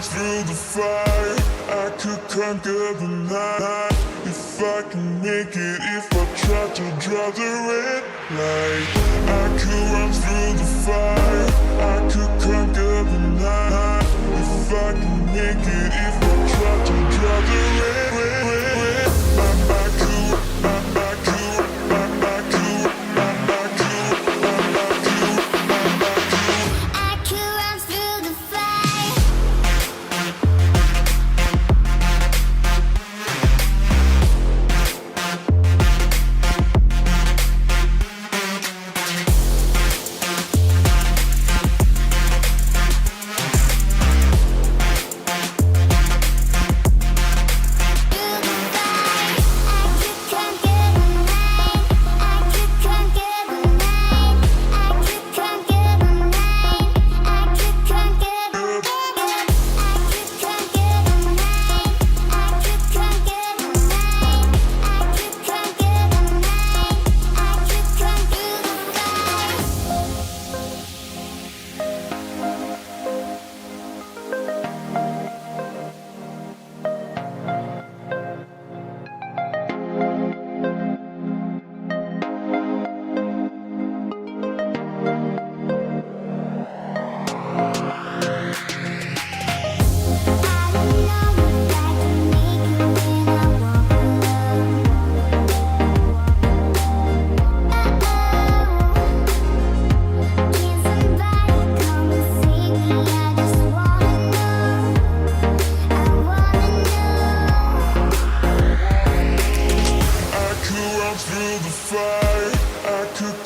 run through the fire, I could conquer the night. If I can make it, if I try to draw the red light. I could run through the fire, I could conquer the night. If I can make it, if I try to draw the red,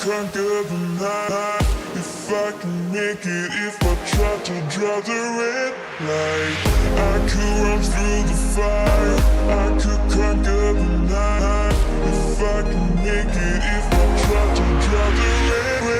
conquer the night. If I can make it, if I try to draw the red light. I could run through the fire, I could conquer the night. If I can make it, if I try to draw the red,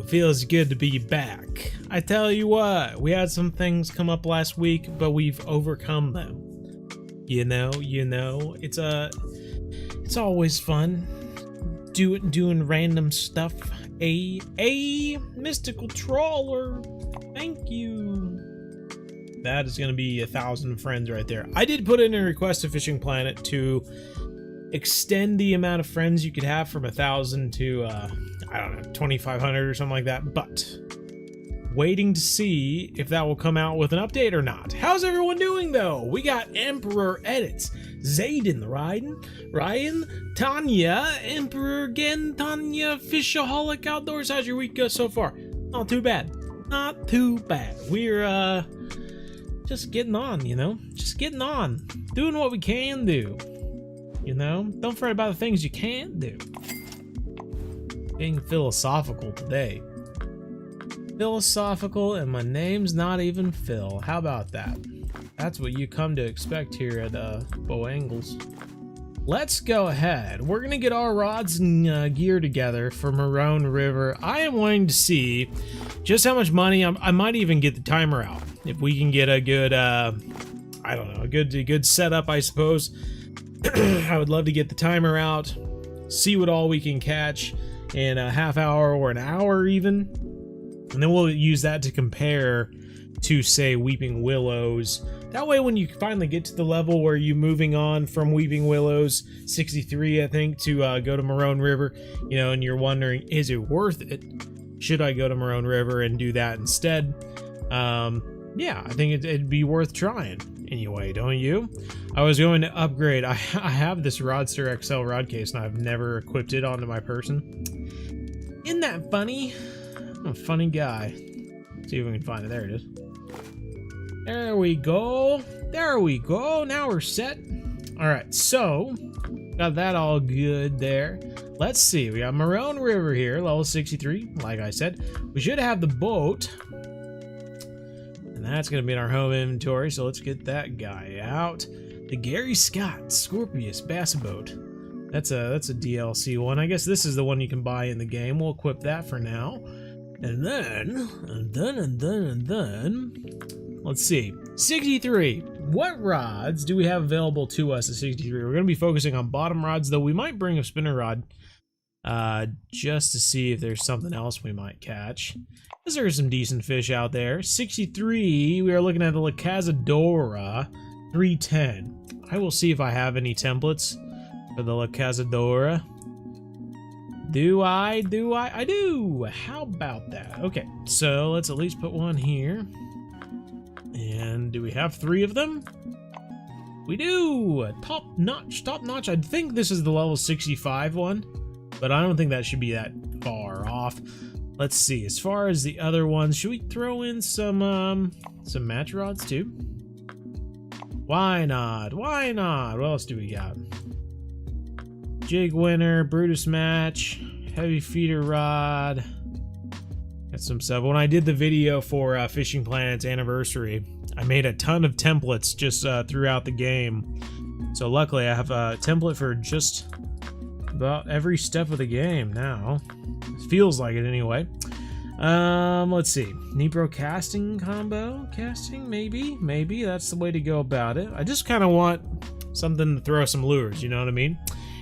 Feels good to be back. I tell you what, we had some things come up last week, but we've overcome them. You know, it's always fun doing random stuff. A mystical trawler. Thank you. That is gonna be 1,000 friends right there. I did put in a request to Fishing Planet to extend the amount of friends you could have from 1,000 to I don't know, 2,500 or something like that, but waiting to see if that will come out with an update or not. How's everyone doing though? We got Emperor Edits, Zayden, Ryan, Tanya, Emperor again, Tanya, Fishaholic Outdoors. How's your week go so far? Not too bad. Not too bad. We're just getting on, you know? Just getting on. Doing what we can do. You know? Don't fret about the things you can't do. Being philosophical today. Philosophical, and my name's not even Phil. How about that? That's what you come to expect here at Bow Angles. Let's go ahead. We're gonna get our rods and gear together for Marron River. I am wanting to see just how much money. I might even get the timer out if we can get a good, I don't know, a good setup, I suppose. I would love to get the timer out, see what all we can catch in a half hour or an hour even, and then we'll use that to compare to, say, Weeping Willows. That way when you finally get to the level where you're moving on from Weeping Willows 63, I think, to go to Marron River, you know, and you're wondering, is it worth it? Should I go to Marron River and do that instead? Yeah, I think it'd be worth trying anyway, don't you? I was going to upgrade. I have this Rodster XL rod case and I've never equipped it onto my person. Isn't that funny? I'm a funny guy. Let's see if we can find it. There it is. There we go. There we go. Now we're set. All right, so got that all good there. Let's see. We got Marron River here, level 63. Like I said, we should have the boat. And that's going to be in our home inventory, so let's get that guy out. The Gary Scott Scorpius Bass Boat. That's a DLC one. I guess this is the one you can buy in the game. We'll equip that for now. And then, let's see. 63. What rods do we have available to us at 63? We're going to be focusing on bottom rods, though we might bring a spinner rod just to see if there's something else we might catch. Because there's some decent fish out there. 63, we are looking at the La Cazadora 310. I will see if I have any templates for the La Cazadora. Do I? I do! How about that? Okay, so let's at least put one here. And do we have 3 of them? We do! Top notch, top notch. I think this is the level 65 one, but I don't think that should be that far off. Let's see, as far as the other ones, should we throw in some match rods too? Why not? Why not? What else do we got? Jig winner, Brutus match, heavy feeder rod. Got some stuff. When I did the video for Fishing Planet's anniversary, I made a ton of templates just throughout the game. So luckily I have a template for just about every step of the game now. It feels like it anyway. Let's see. Nipro casting combo? Casting? Maybe that's the way to go about it. I just kind of want something to throw some lures, you know what I mean?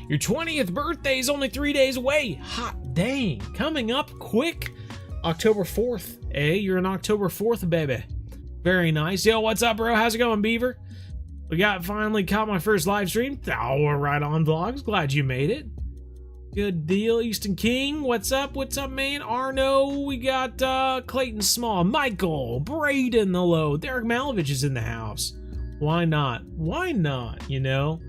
Your 20th birthday is only 3 days away. Hot dang. Coming up quick. October 4th. Hey, you're an October 4th, baby. Very nice. Yo, what's up, bro? How's it going, Beaver? We finally caught my first live stream. Oh, we're right on vlogs. Glad you made it. Good deal. Easton King, what's up? What's up, man? Arno, we got Clayton Small, Michael, Braden, hello. Derek Malovich is in the house. Why not? Why not, you know?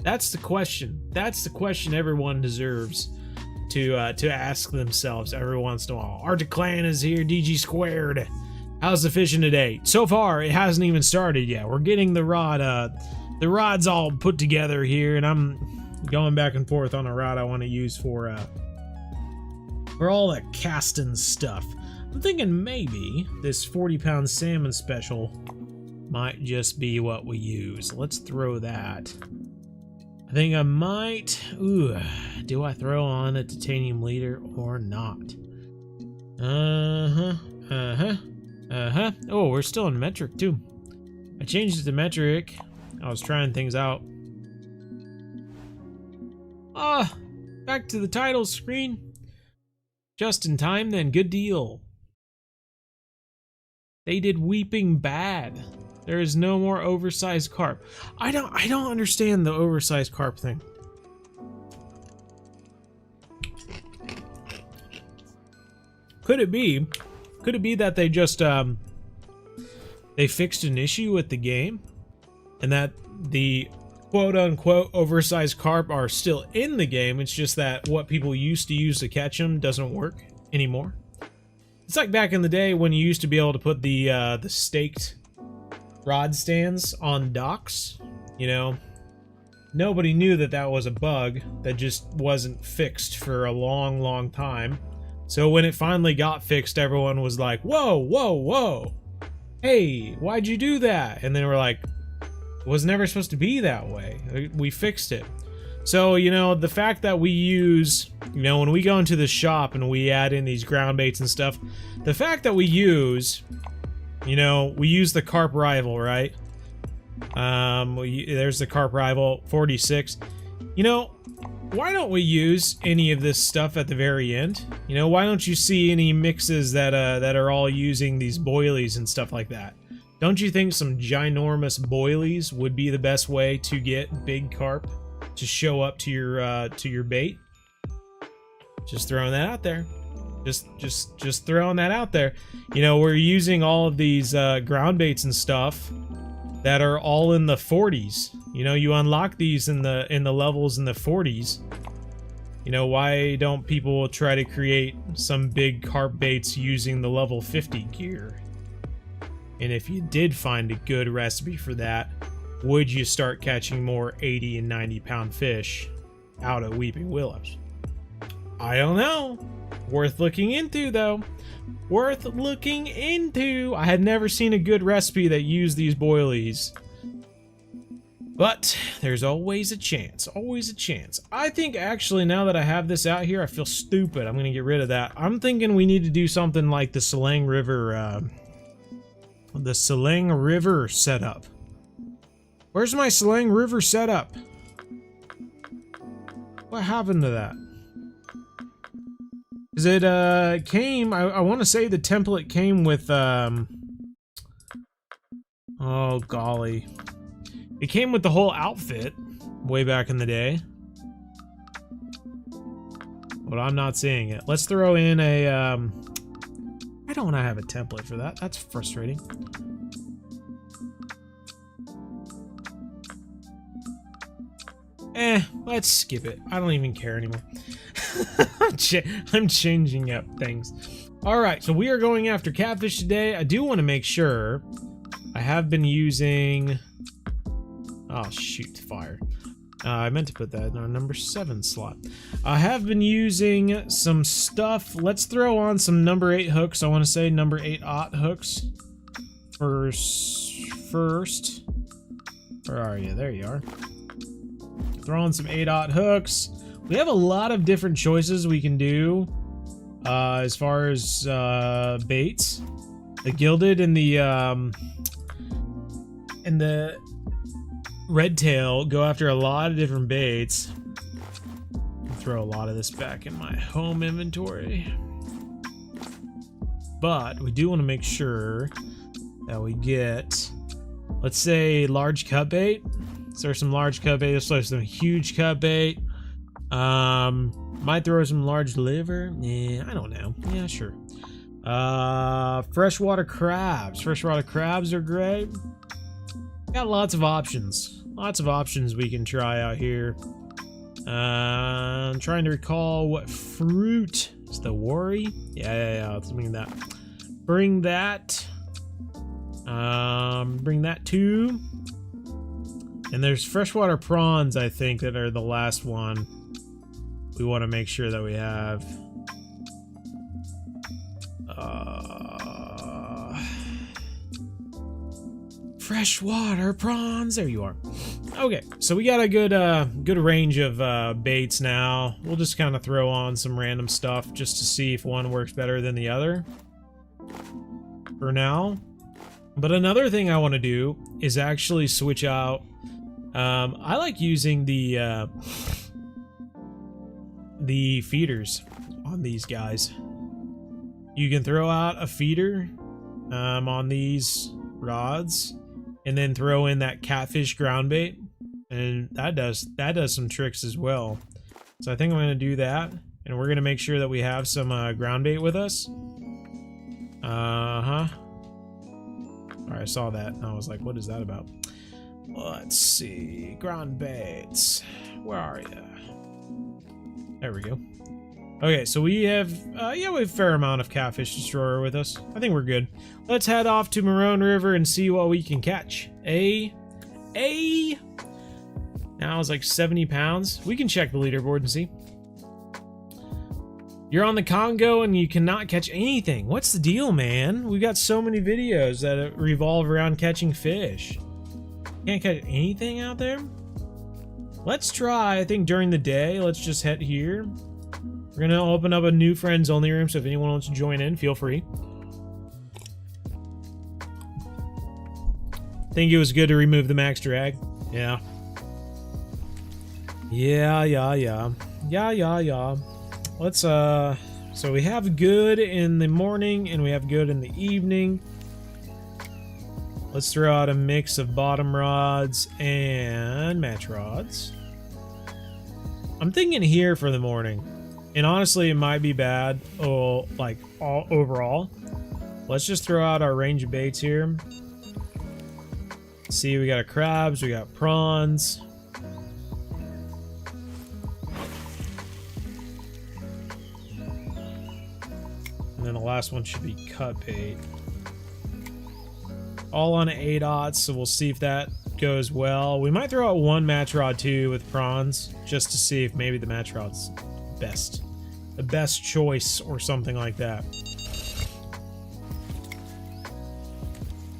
That's the question. That's the question everyone deserves to ask themselves every once in a while. Arctic Clan is here. DG Squared. How's the fishing today? So far, it hasn't even started yet. We're getting the rod's all put together here, and I'm going back and forth on a rod I want to use for all that casting stuff. I'm thinking maybe this 40-pound salmon special might just be what we use. Let's throw that. I think I might. Ooh, do I throw on a titanium leader or not? Oh, we're still in metric too. I changed it to metric. I was trying things out. Back to the title screen. Just in time then, good deal. They did weeping bad. There is no more oversized carp. I don't understand the oversized carp thing. Could it be that they just they fixed an issue with the game and that the quote-unquote oversized carp are still in the game? It's just that what people used to use to catch them doesn't work anymore. It's like back in the day when you used to be able to put the staked rod stands on docks. You know, nobody knew that that was a bug that just wasn't fixed for a long time. So when it finally got fixed, everyone was like, whoa, whoa, whoa, hey, why'd you do that? And they were like, it was never supposed to be that way. We fixed it. So, you know, the fact that we use, you know, when we go into the shop and we add in these ground baits and stuff, the fact that we use, you know, we use the Carp Rival, right? There's the Carp Rival 46. You know, why don't we use any of this stuff at the very end? You know, why don't you see any mixes that are all using these boilies and stuff like that? Don't you think some ginormous boilies would be the best way to get big carp to show up to your bait? Just throwing that out there. Just throwing that out there. You know, we're using all of these ground baits and stuff that are all in the 40s. You know, you unlock these in the levels in the 40s. You know, why don't people try to create some big carp baits using the level 50 gear? And if you did find a good recipe for that, would you start catching more 80 and 90 pound fish out of Weeping Willows? I don't know. Worth looking into, though. Worth looking into. I had never seen a good recipe that used these boilies. But there's always a chance. Always a chance. I think actually now that I have this out here, I feel stupid. I'm going to get rid of that. I'm thinking we need to do something like the Selang River setup. Where's my Selang River setup? What happened to that? Because it came, I want to say the template came with, oh golly. It came with the whole outfit way back in the day. But I'm not seeing it. Let's throw in a, I don't want to have a template for that. That's frustrating. Let's skip it. I don't even care anymore. I'm changing up things. Alright, so we are going after catfish today. I do want to make sure I have been using... Oh, shoot, fire. I meant to put that in our number 7 slot. I have been using some stuff. Let's throw on some number 8 hooks. I want to say number 8/0 hooks. First. Where are you? There you are. Throw on some 8/0 hooks. We have a lot of different choices we can do as far as baits. The gilded and the redtail go after a lot of different baits. I'll throw a lot of this back in my home inventory. But we do want to make sure that we get, let's say, large cut bait. So there's some large cut bait. Let's throw some huge cut bait. Might throw some large liver. Yeah, I don't know. Yeah, sure. Freshwater crabs. Freshwater crabs are great. Got lots of options. Lots of options we can try out here. I'm trying to recall what fruit. It's the worry. Yeah. Let's bring that. Bring that. Bring that too. And there's freshwater prawns, I think, that are the last one. We want to make sure that we have. Freshwater prawns. There you are. Okay, so we got a good range of baits now. We'll just kind of throw on some random stuff just to see if one works better than the other. For now. But another thing I want to do is actually switch out. I like using the feeders on these guys. You can throw out a feeder on these rods and then throw in that catfish ground bait, and that does some tricks as well. So I think I'm going to do that, and we're going to make sure that we have some ground bait with us. Alright, I saw that and I was like, what is that about? Let's see. Ground baits. Where are you? There we go. Okay, so we have, we have a fair amount of Catfish Destroyer with us. I think we're good. Let's head off to Marron River and see what we can catch. Now it's like 70 pounds. We can check the leaderboard and see. You're on the Congo and you cannot catch anything. What's the deal, man? We got so many videos that revolve around catching fish. Can't catch anything out there? Let's try, I think during the day, let's just head here. We're gonna open up a new friends only room, so if anyone wants to join in, feel free. Think it was good to remove the max drag. Yeah. Yeah. Let's so we have good in the morning and we have good in the evening. Let's throw out a mix of bottom rods and match rods. I'm thinking here for the morning. And honestly, it might be bad, overall. Let's just throw out our range of baits here. See, we got crabs, we got prawns. And then the last one should be cut bait. all on 8/0, so we'll see if that goes well. We might throw out one match rod too with prawns, just to see if maybe the match rod's the best choice or something like that.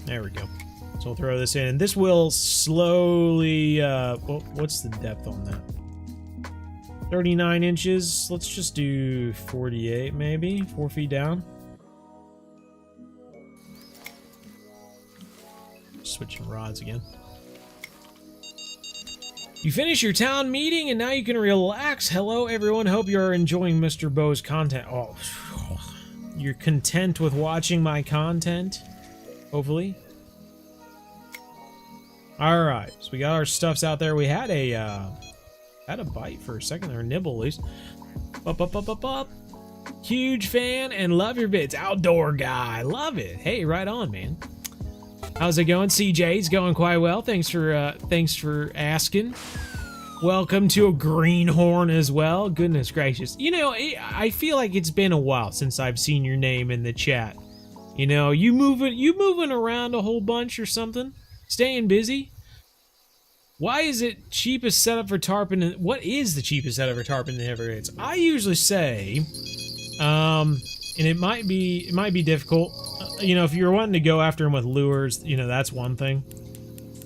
There we go. So we'll throw this in. This will slowly, well, what's the depth on that? 39 inches. Let's just do 48 maybe, 4 feet down. Switching rods again. You finish your town meeting and now you can relax. Hello everyone, hope you're enjoying Mr. Bo's content. Oh, you're content with watching my content, hopefully. All right, so we got our stuffs out there. We had a bite for a second, or nibble at least. Up. Huge fan and love your vids. Outdoor guy, love it. Hey, right on, man. How's it going? CJ's going quite well. Thanks for asking. Welcome to a greenhorn as well. Goodness gracious. You know, I feel like it's been a while since I've seen your name in the chat. You know, you moving around a whole bunch or something? Staying busy? Why is it cheapest setup for tarpon? What is the cheapest setup for tarpon in the Everglades? I usually say, and it might be difficult. You know, if you're wanting to go after them with lures, you know, that's one thing.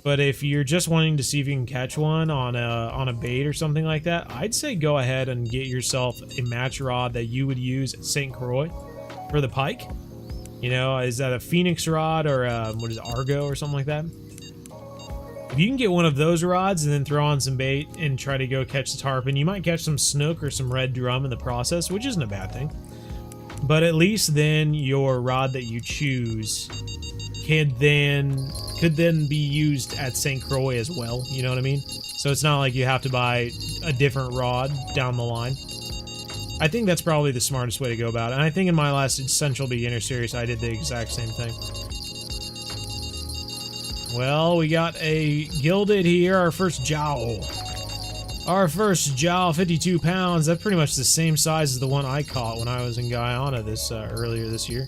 But if you're just wanting to see if you can catch one on a bait or something like that, I'd say go ahead and get yourself a match rod that you would use at St. Croix for the pike. You know, is that a Phoenix rod or what is it, Argo or something like that? If you can get one of those rods and then throw on some bait and try to go catch the tarpon, you might catch some snook or some red drum in the process, which isn't a bad thing. But at least then your rod that you choose could then be used at St. Croix as well, you know what I mean? So it's not like you have to buy a different rod down the line. I think that's probably the smartest way to go about it. And I think in my last Essential Beginner series, I did the exact same thing. Well, we got a gilded here, our first jowl. Our first jowl, 52 pounds. That's pretty much the same size as the one I caught when I was in Guyana earlier this year.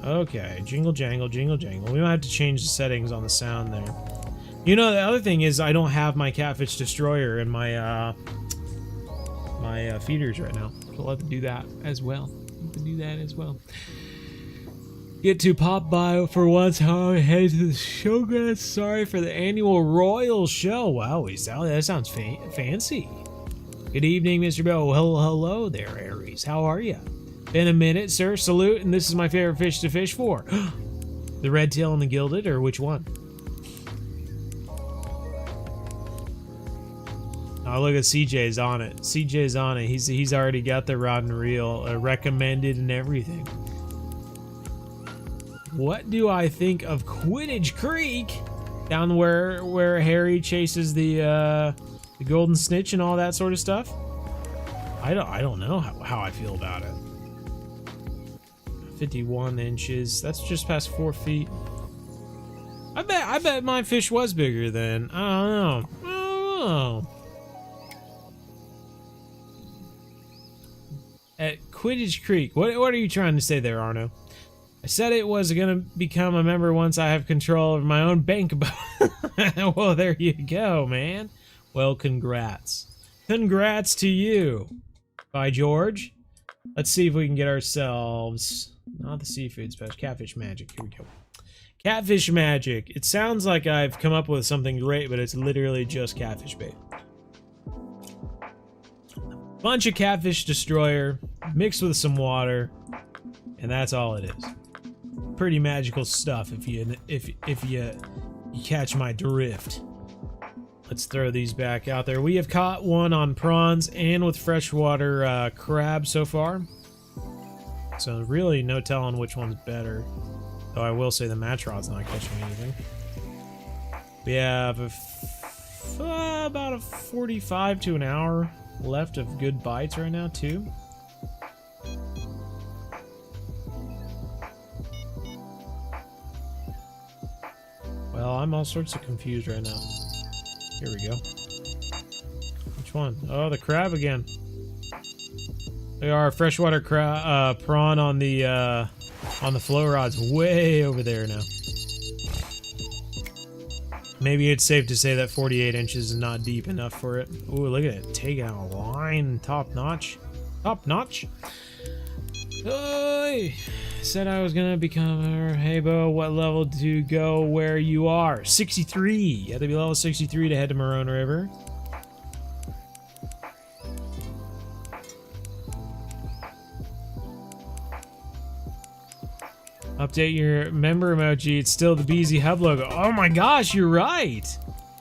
Okay, jingle jangle, jingle jangle. We might have to change the settings on the sound there. You know, the other thing is I don't have my Catfish Destroyer in my my feeders right now. So I'll have to do that as well. Get to pop by for once. How I head to the showgrounds. Sorry for the annual Royal Show. Wow, that sounds fancy. Good evening, Mr. Bo. Hello there, Aries. How are you? Been a minute, sir. Salute, and this is my favorite fish to fish for. The redtail and the gilded, or which one? Oh, look at CJ's on it. CJ's on it. He's already got the rod and reel recommended and everything. What do I think of Quidditch Creek? Down where Harry chases the golden snitch and all that sort of stuff? I don't know how I feel about it. 51 inches. That's just past 4 feet. I bet my fish was bigger then. I don't know. At Quidditch Creek. What are you trying to say there, Arno? I said it was going to become a member once I have control of my own bank account. Well, there you go, man. Well, congrats. Congrats to you. By George. Let's see if we can get ourselves... Not the seafood special. Catfish magic. Here we go. Catfish magic. It sounds like I've come up with something great, but it's literally just catfish bait. Bunch of Catfish Destroyer mixed with some water, and that's all it is. Pretty magical stuff if you catch my drift. Let's throw these back out there. We have caught one on prawns and with freshwater crab so far. So really no telling which one's better. Though I will say the match rod's not catching anything. We have about a 45 to an hour left of good bites right now too. Well, I'm all sorts of confused right now. Here we go. Which one? Oh, the crab again. Our freshwater prawn on the flow rod's way over there now. Maybe it's safe to say that 48 inches is not deep enough for it. Ooh, look at it. Taking out a line. Top notch. Top notch. Oy. Said I was gonna become a Hey Bo, what level to go where you are? 63. You have to be level 63 to head to Marron River. Update your member emoji. It's still the BZ Hub logo. Oh my gosh, you're right.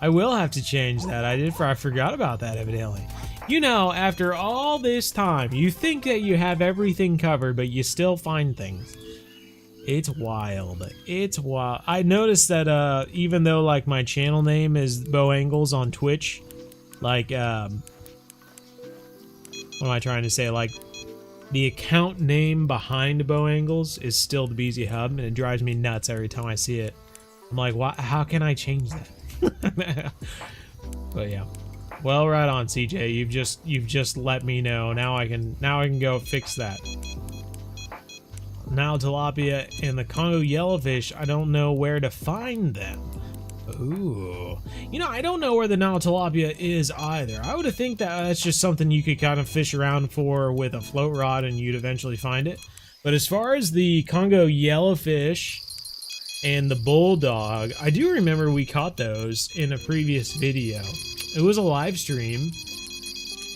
I will have to change that. I forgot about that evidently. You know, after all this time, you think that you have everything covered, but you still find things. It's wild. It's wild. I noticed that even though like my channel name is Bo Angles on Twitch, like what am I trying to say? Like the account name behind Bo Angles is still the BZ Hub, and it drives me nuts every time I see it. I'm like, why? How can I change that? But yeah. Well, right on, CJ. You've just let me know. Now I can go fix that. Now tilapia and the Congo yellowfish, I don't know where to find them. Ooh. You know, I don't know where the Nile tilapia is either. I would have think that that's just something you could kind of fish around for with a float rod and you'd eventually find it. But as far as the Congo yellowfish and the bulldog, I do remember we caught those in a previous video. It was a live stream,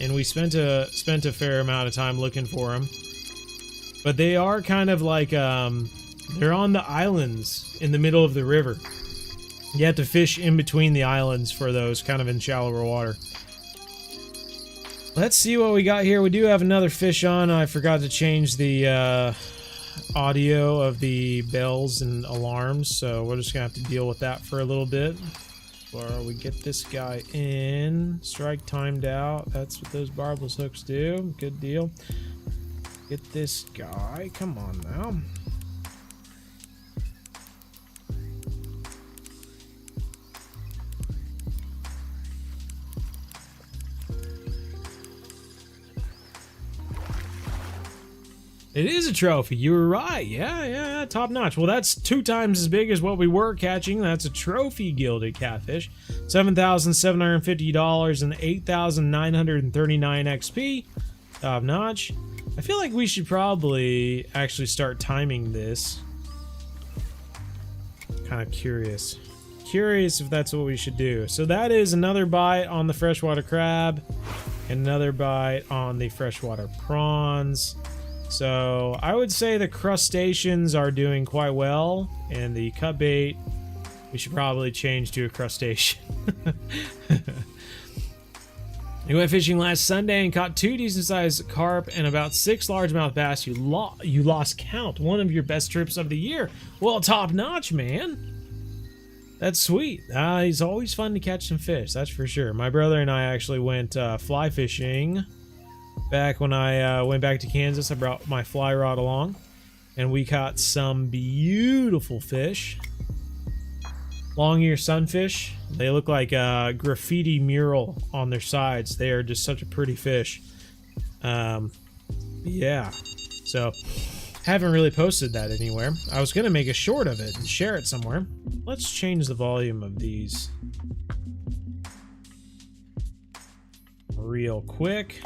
and we spent a fair amount of time looking for them. But they are kind of like, they're on the islands in the middle of the river. You have to fish in between the islands for those, kind of in shallower water. Let's see what we got here. We do have another fish on. I forgot to change the audio of the bells and alarms, so we're just gonna have to deal with that for a little bit. Before we get this guy in. Strike timed out. That's what those barbless hooks do. Good deal. Get this guy. Come on now. It is a trophy. You were right. Yeah, top notch. Well, that's 2 times as big as what we were catching. That's a trophy gilded catfish. $7,750 and 8,939 XP. Top notch. I feel like we should probably actually start timing this. Kind of curious. Curious if that's what we should do. So that is another bite on the freshwater crab. And another bite on the freshwater prawns. So I would say the crustaceans are doing quite well, and the cut bait, we should probably change to a crustacean. We went fishing last Sunday and caught 2 decent-sized carp and about 6 largemouth bass. You lost count. One of your best trips of the year. Well, top notch, man. That's sweet. It's always fun to catch some fish, that's for sure. My brother and I actually went fly fishing. Back when I went back to Kansas, I brought my fly rod along, and we caught some beautiful fish. Long-ear sunfish. They look like a graffiti mural on their sides. They are just such a pretty fish. Yeah. So, haven't really posted that anywhere. I was going to make a short of it and share it somewhere. Let's change the volume of these real quick.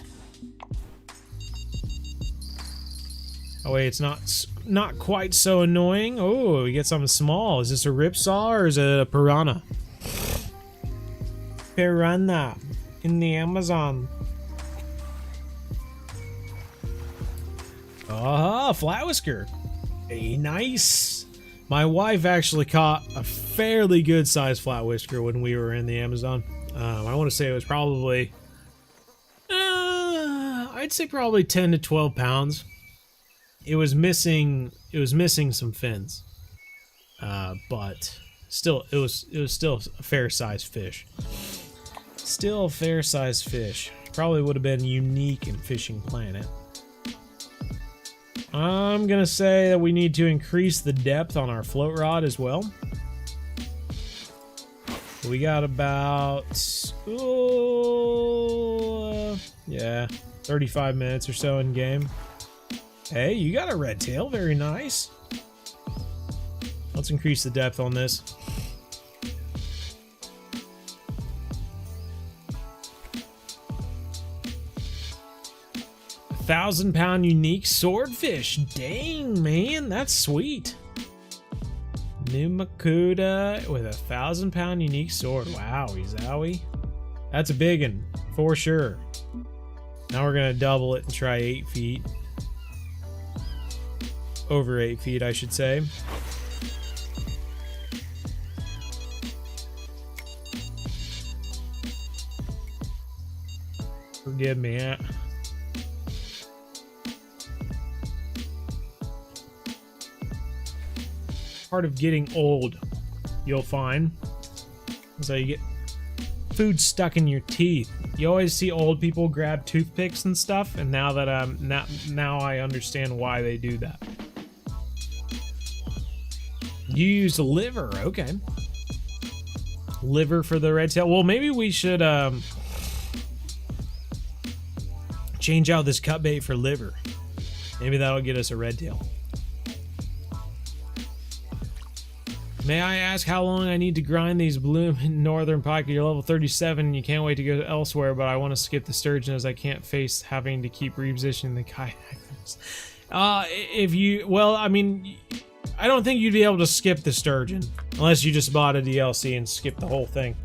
Oh wait, it's not quite so annoying. Oh, we get something small. Is this a ripsaw or is it a piranha? Piranha in the Amazon. Ah, flat whisker. Hey, nice. My wife actually caught a fairly good sized flat whisker when we were in the Amazon. I want to say it was probably, I'd say probably 10 to 12 pounds. It was missing some fins, but still, it was still a fair-sized fish. Still a fair-sized fish. Probably would have been unique in Fishing Planet. I'm gonna say that we need to increase the depth on our float rod as well. We got about, yeah, 35 minutes or so in game. Hey, you got a red tail. Very nice. Let's increase the depth on this. £1,000 unique swordfish. Dang, man, that's sweet. New Makuta with a £1,000 unique sword. Wowie zowie. That's a big one for sure. Now we're gonna double it and try 8 feet. Over 8 feet, I should say. Forgive me. Part of getting old, you'll find, so you get food stuck in your teeth. You always see old people grab toothpicks and stuff, and now that now I understand why they do that. You use liver, okay. Liver for the red tail. Well, maybe we should change out this cut bait for liver. Maybe that'll get us a red tail. May I ask how long I need to grind these blue northern pike? You're level 37 and you can't wait to go elsewhere, but I want to skip the sturgeon as I can't face having to keep repositioning the kayak. If you, well, I mean, I don't think you'd be able to skip the sturgeon unless you just bought a DLC and skipped the whole thing.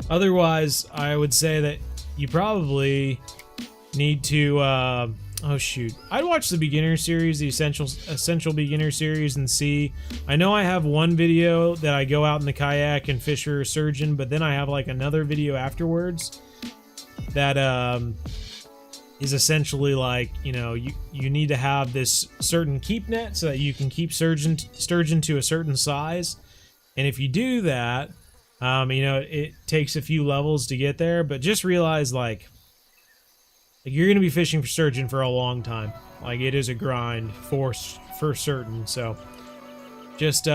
Otherwise, I would say that you probably need to, oh shoot, I'd watch the beginner series, the essential beginner series, and see. I know I have one video that I go out in the kayak and fish for a sturgeon, but then I have like another video afterwards that is essentially like, you know, you need to have this certain keep net so that you can keep sturgeon to a certain size, and if you do that, you know, it takes a few levels to get there, but just realize like you're going to be fishing for sturgeon for a long time. Like, it is a grind for certain. So just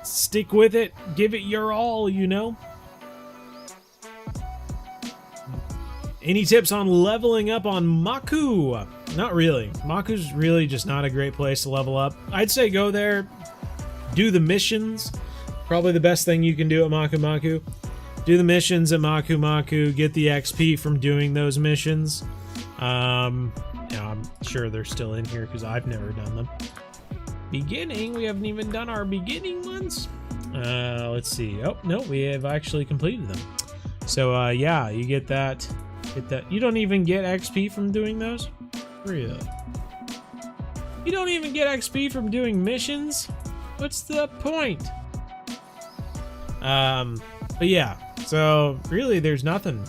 stick with it. Give it your all, you know. Any tips on leveling up on Maku? Not really. Maku's really just not a great place to level up. I'd say go there, do the missions. Probably the best thing you can do at Maku Maku. Do the missions at Maku Maku. Get the XP from doing those missions. Yeah, I'm sure they're still in here because I've never done them. Beginning, we haven't even done our beginning ones. Let's see. Oh no, we have actually completed them. So yeah, you get that. You don't even get XP from doing those? Really? You don't even get XP from doing missions? What's the point? But yeah, so really there's nothing.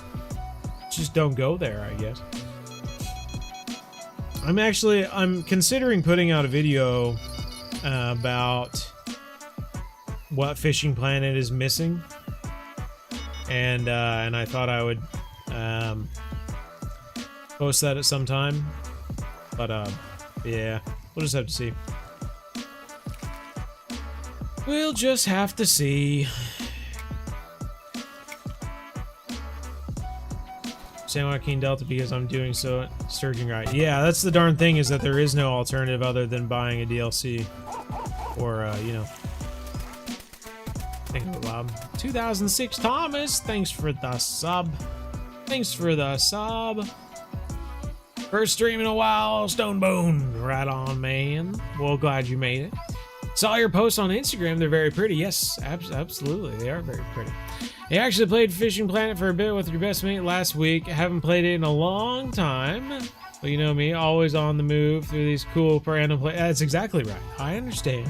Just don't go there, I guess. I'm considering putting out a video about what Fishing Planet is missing, and I thought I would post that at some time, but yeah, we'll just have to see. We'll just have to see. San Joaquin Delta because I'm doing so sturgeon right. Yeah, that's the darn thing, is that there is no alternative other than buying a DLC or you know. Thank you, Bob. 2006 Thomas, thanks for the sub. Thanks for the sub. First stream in a while, Stonebone. Right on, man. Well, glad you made it. Saw your posts on Instagram. They're very pretty. Yes, absolutely. They are very pretty. You actually played Fishing Planet for a bit with your best mate last week. I haven't played it in a long time. Well, you know me, always on the move through these cool random plays. That's exactly right. I understand.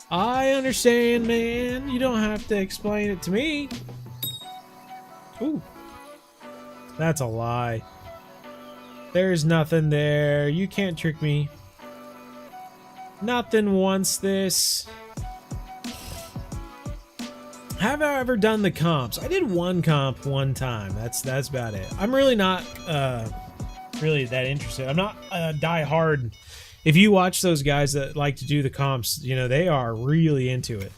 I understand, man. You don't have to explain it to me. Ooh. That's a lie. There's nothing there. You can't trick me. Nothing wants this. Have I ever done the comps? I did one comp one time. That's about it. I'm really not really that interested. I'm not die hard. If you watch those guys that like to do the comps, you know, they are really into it.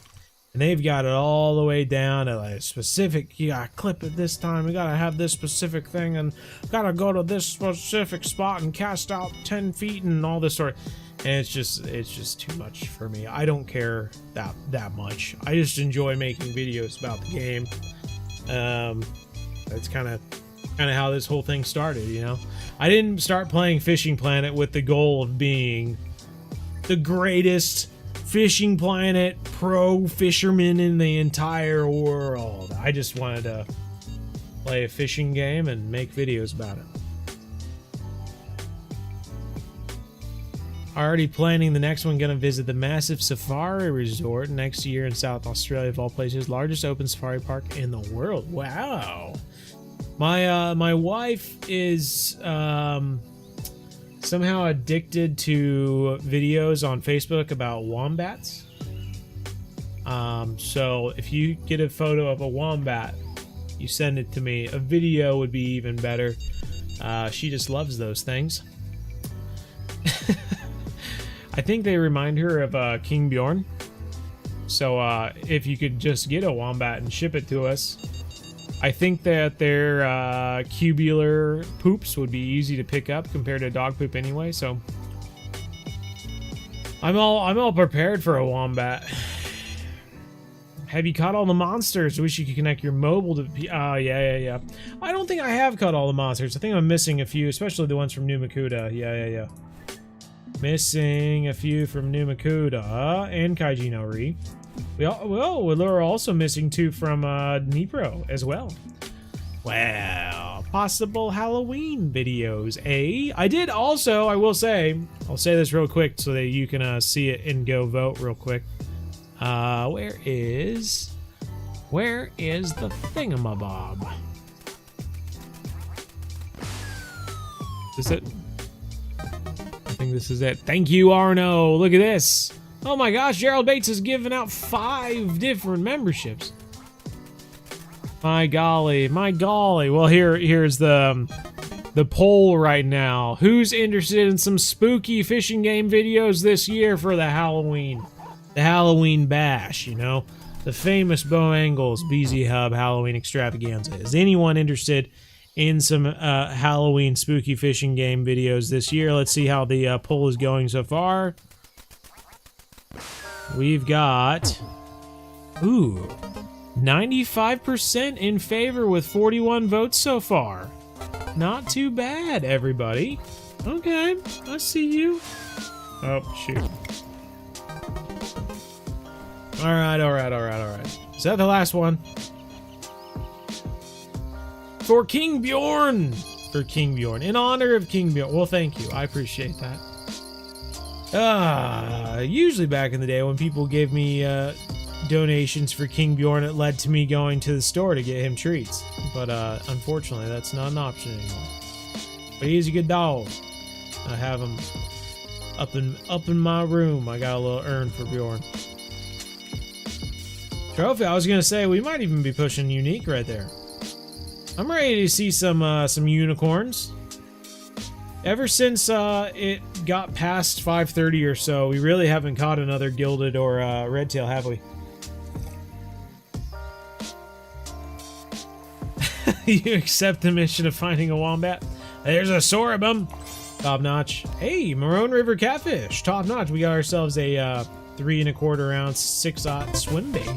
And they've got it all the way down to like specific, you gotta clip it this time, we gotta have this specific thing, and gotta go to this specific spot and cast out 10 feet and all this sort of, and it's just too much for me. I don't care that much. I just enjoy making videos about the game. That's kind of how this whole thing started, you know. I didn't start playing Fishing Planet with the goal of being the greatest Fishing Planet pro fisherman in the entire world. I just wanted to play a fishing game and make videos about it. Already planning the next one. Gonna visit the massive safari resort next year in South Australia, of all places. Largest open safari park in the world. Wow. My wife is somehow addicted to videos on Facebook about wombats. So if you get a photo of a wombat, you send it to me. A video would be even better. She just loves those things. I think they remind her of King Bjorn. So if you could just get a wombat and ship it to us. I think that their cubular poops would be easy to pick up compared to dog poop anyway, so I'm all prepared for a wombat. Have you caught all the monsters? Wish you could connect your mobile to yeah. I don't think I have caught all the monsters. I think I'm missing a few, especially the ones from New Makuta. Yeah. Missing a few from New Makuta and Kaiji no Ri. We're also missing 2 from Dnipro as well. Wow. Possible Halloween videos, eh? I did also, I will say, I'll say this real quick so that you can see it and go vote real quick. Where is the thingamabob? Is it? I think this is it. Thank you, Arno. Look at this. Oh my gosh, Gerald Bates is giving out 5 different memberships. My golly. Well, here's the poll right now. Who's interested in some spooky fishing game videos this year for the Halloween bash, you know? The famous Bo Angles BZ Hub Halloween extravaganza. Is anyone interested in some Halloween spooky fishing game videos this year? Let's see how the poll is going so far. We've got, 95% in favor with 41 votes so far. Not too bad, everybody. Okay, I see you. Oh, shoot. All right. Is that the last one? For King Bjorn! In honor of King Bjorn. Well, thank you. I appreciate that. Usually back in the day when people gave me donations for King Bjorn, it led to me going to the store to get him treats. But unfortunately, that's not an option anymore. But he's a good dog. I have him up in my room. I got a little urn for Bjorn. Trophy. I was gonna say we might even be pushing unique right there. I'm ready to see some unicorns. Ever since it got past 5:30 or so, we really haven't caught another gilded or redtail, have we? You accept the mission of finding a wombat? There's a sorghum. Top notch. Hey, Marron River Catfish. Top notch. We got ourselves a 3 1/4 ounce 6/0 swim bait.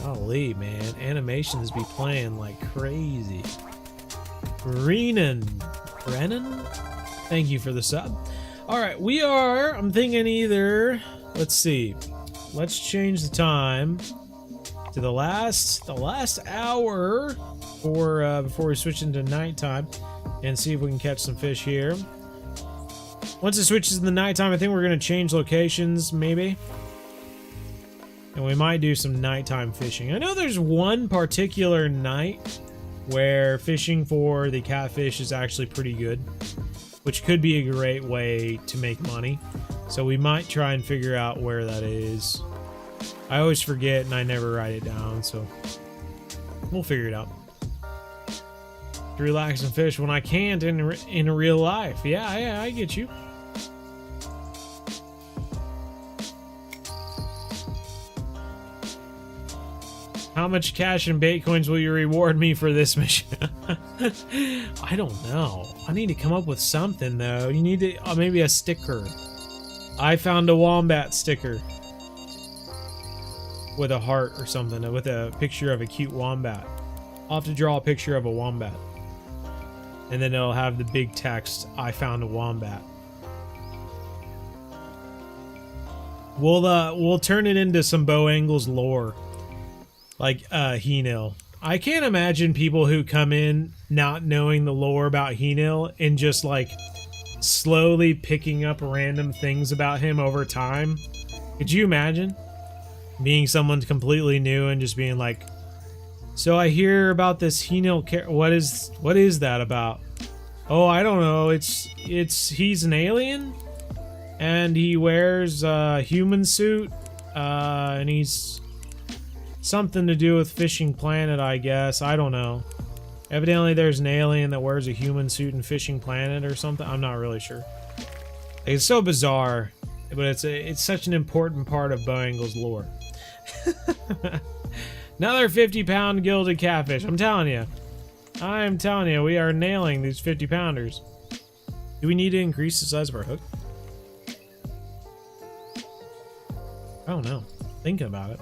Golly, man. Animations be playing like crazy. Brennan? Thank you for the sub. Alright, I'm thinking either, let's see. Let's change the time to the last hour before we switch into nighttime and see if we can catch some fish here. Once it switches to the nighttime, I think we're going to change locations, maybe. And we might do some nighttime fishing. I know there's one particular night where fishing for the catfish is actually pretty good, which could be a great way to make money. So we might try and figure out where that is. I always forget and I never write it down, so we'll figure it out. To relax and fish when I can't in real life. Yeah, I get you. How much cash and Bitcoins will you reward me for this mission? I don't know. I need to come up with something, though. You need to... maybe a sticker. I found a wombat sticker. With a heart or something. With a picture of a cute wombat. I'll have to draw a picture of a wombat. And then it'll have the big text, I found a wombat. We'll turn it into some Bo Angles lore. Like, Henil. I can't imagine people who come in not knowing the lore about Henil and just, like, slowly picking up random things about him over time. Could you imagine? Being someone completely new and just being like, so I hear about this Henil what is that about? Oh, I don't know. He's an alien and he wears a human suit and he's something to do with Fishing Planet, I guess. I don't know. Evidently there's an alien that wears a human suit in Fishing Planet or something. I'm not really sure. It's so bizarre, but it's such an important part of Bo Angle's lore. Another 50-pound gilded catfish. I'm telling you, we are nailing these 50-pounders. Do we need to increase the size of our hook? I don't know. Thinking about it.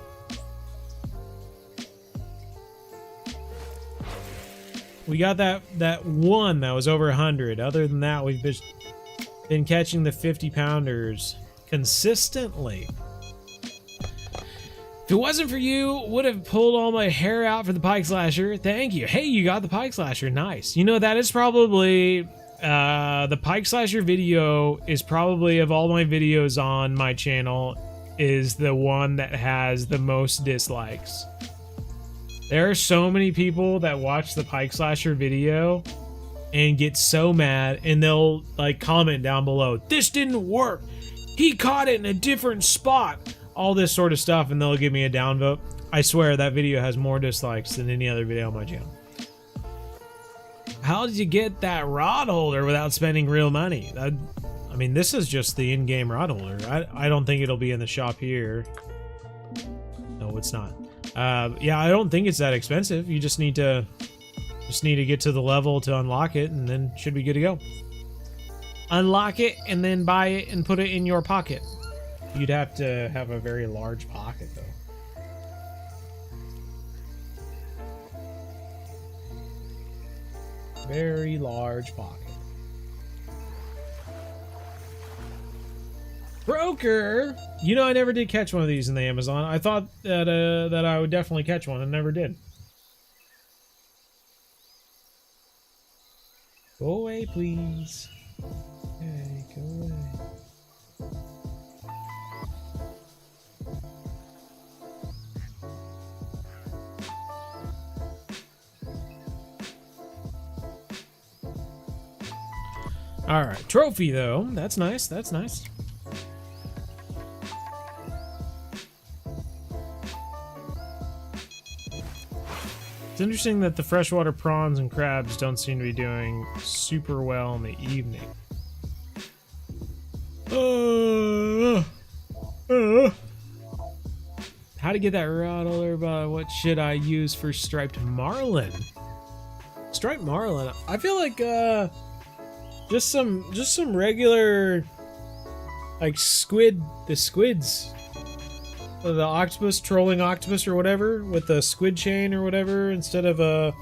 We got that one that was over 100. Other than that, we've been catching the 50-pounders consistently. If it wasn't for you, would have pulled all my hair out for the pike slasher. Thank you. Hey, you got the pike slasher. Nice. You know, that is probably the pike slasher video is probably, of all my videos on my channel, is the one that has the most dislikes. There are so many people that watch the pike slasher video and get so mad, and they'll like comment down below, this didn't work, he caught it in a different spot, all this sort of stuff, and they'll give me a downvote. I swear that video has more dislikes than any other video on my channel. How did you get that rod holder without spending real money? I mean, this is just the in-game rod holder. I don't think it'll be in the shop here. No, it's not. Yeah, I don't think it's that expensive. You just need to get to the level to unlock it, and then should be good to go. Unlock it and then buy it and put it in your pocket. You'd have to have a very large pocket, though. Very large pocket. Broker! You know, I never did catch one of these in the Amazon. I thought that I would definitely catch one and never did. Go away, please. Okay, go away. Alright, trophy though. That's nice, that's nice. It's interesting that the freshwater prawns and crabs don't seem to be doing super well in the evening. How to get that rod holder, but what should I use for striped marlin? Striped marlin, I feel like just some regular like squid, the squids. The octopus, trolling octopus or whatever, with the squid chain or whatever instead of a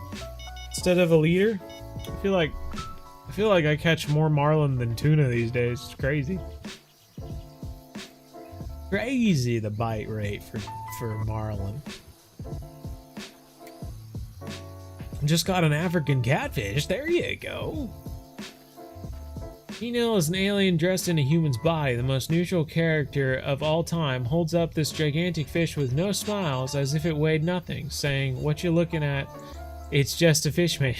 leader. I feel like I catch more marlin than tuna these days. It's crazy. Crazy the bite rate for marlin. Just got an African catfish. There you go. Henil is an alien dressed in a human's body. The most neutral character of all time holds up this gigantic fish with no smiles as if it weighed nothing, saying, "What you looking at? It's just a fish man."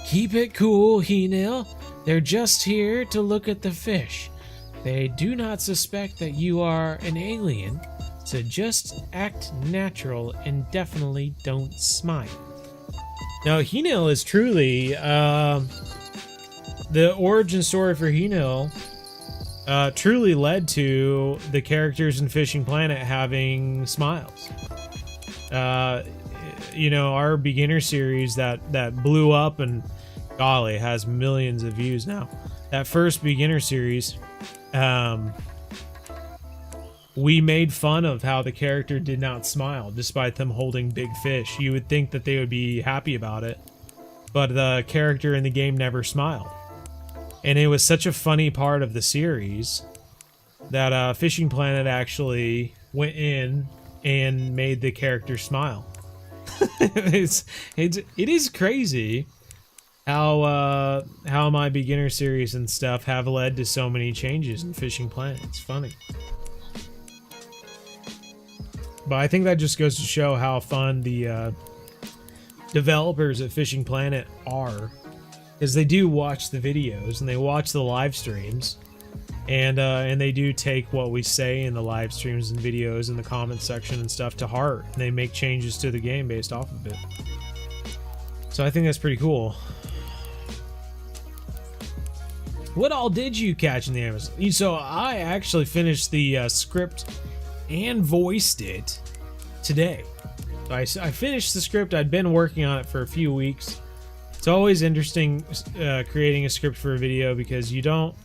Keep it cool, Henil. They're just here to look at the fish. They do not suspect that you are an alien, so just act natural and definitely don't smile. Now, Henil is truly, the origin story for Henil truly led to the characters in Fishing Planet having smiles. You know, our beginner series that blew up and golly has millions of views now. That first beginner series, we made fun of how the character did not smile despite them holding big fish. You would think that they would be happy about it, but the character in the game never smiled. And it was such a funny part of the series that Fishing Planet actually went in and made the character smile. it is crazy how my beginner series and stuff have led to so many changes in Fishing Planet. It's funny. But I think that just goes to show how fun the developers at Fishing Planet are, because they do watch the videos and they watch the live streams, and they do take what we say in the live streams and videos in the comment section and stuff to heart, and they make changes to the game based off of it. So I think that's pretty cool. What all did you catch in the Amazon? So I actually finished the script and voiced it today. So I finished the script. I'd been working on it for a few weeks. It's always interesting creating a script for a video because you don't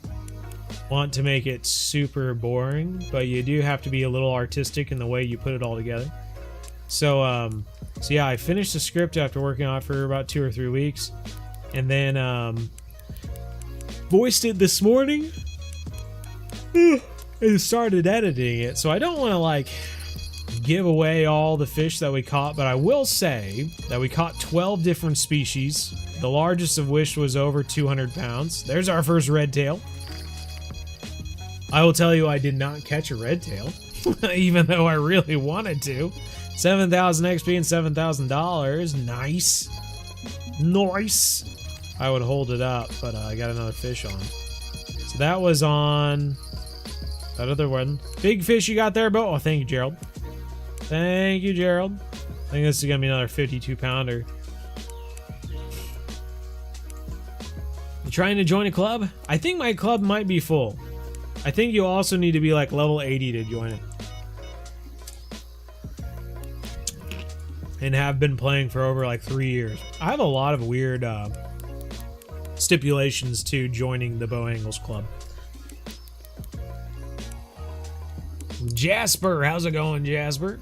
want to make it super boring, but you do have to be a little artistic in the way you put it all together. So yeah, I finished the script after working on it for about 2 or 3 weeks, and then voiced it this morning. And started editing it, so I don't want to like give away all the fish that we caught, but I will say that we caught 12 different species, the largest of which was over 200 pounds. There's our first redtail. I will tell you, I did not catch a redtail, even though I really wanted to. 7,000 XP and $7,000. Nice. Nice. I would hold it up, but I got another fish on. So that was on that other one. Big fish you got there, Bo? Oh, thank you, Gerald. Thank you, Gerald. I think this is going to be another 52-pounder. You trying to join a club? I think my club might be full. I think you also need to be like level 80 to join it. And have been playing for over like 3 years. I have a lot of weird stipulations to joining the Bow Angles Club. Jasper, how's it going, Jasper?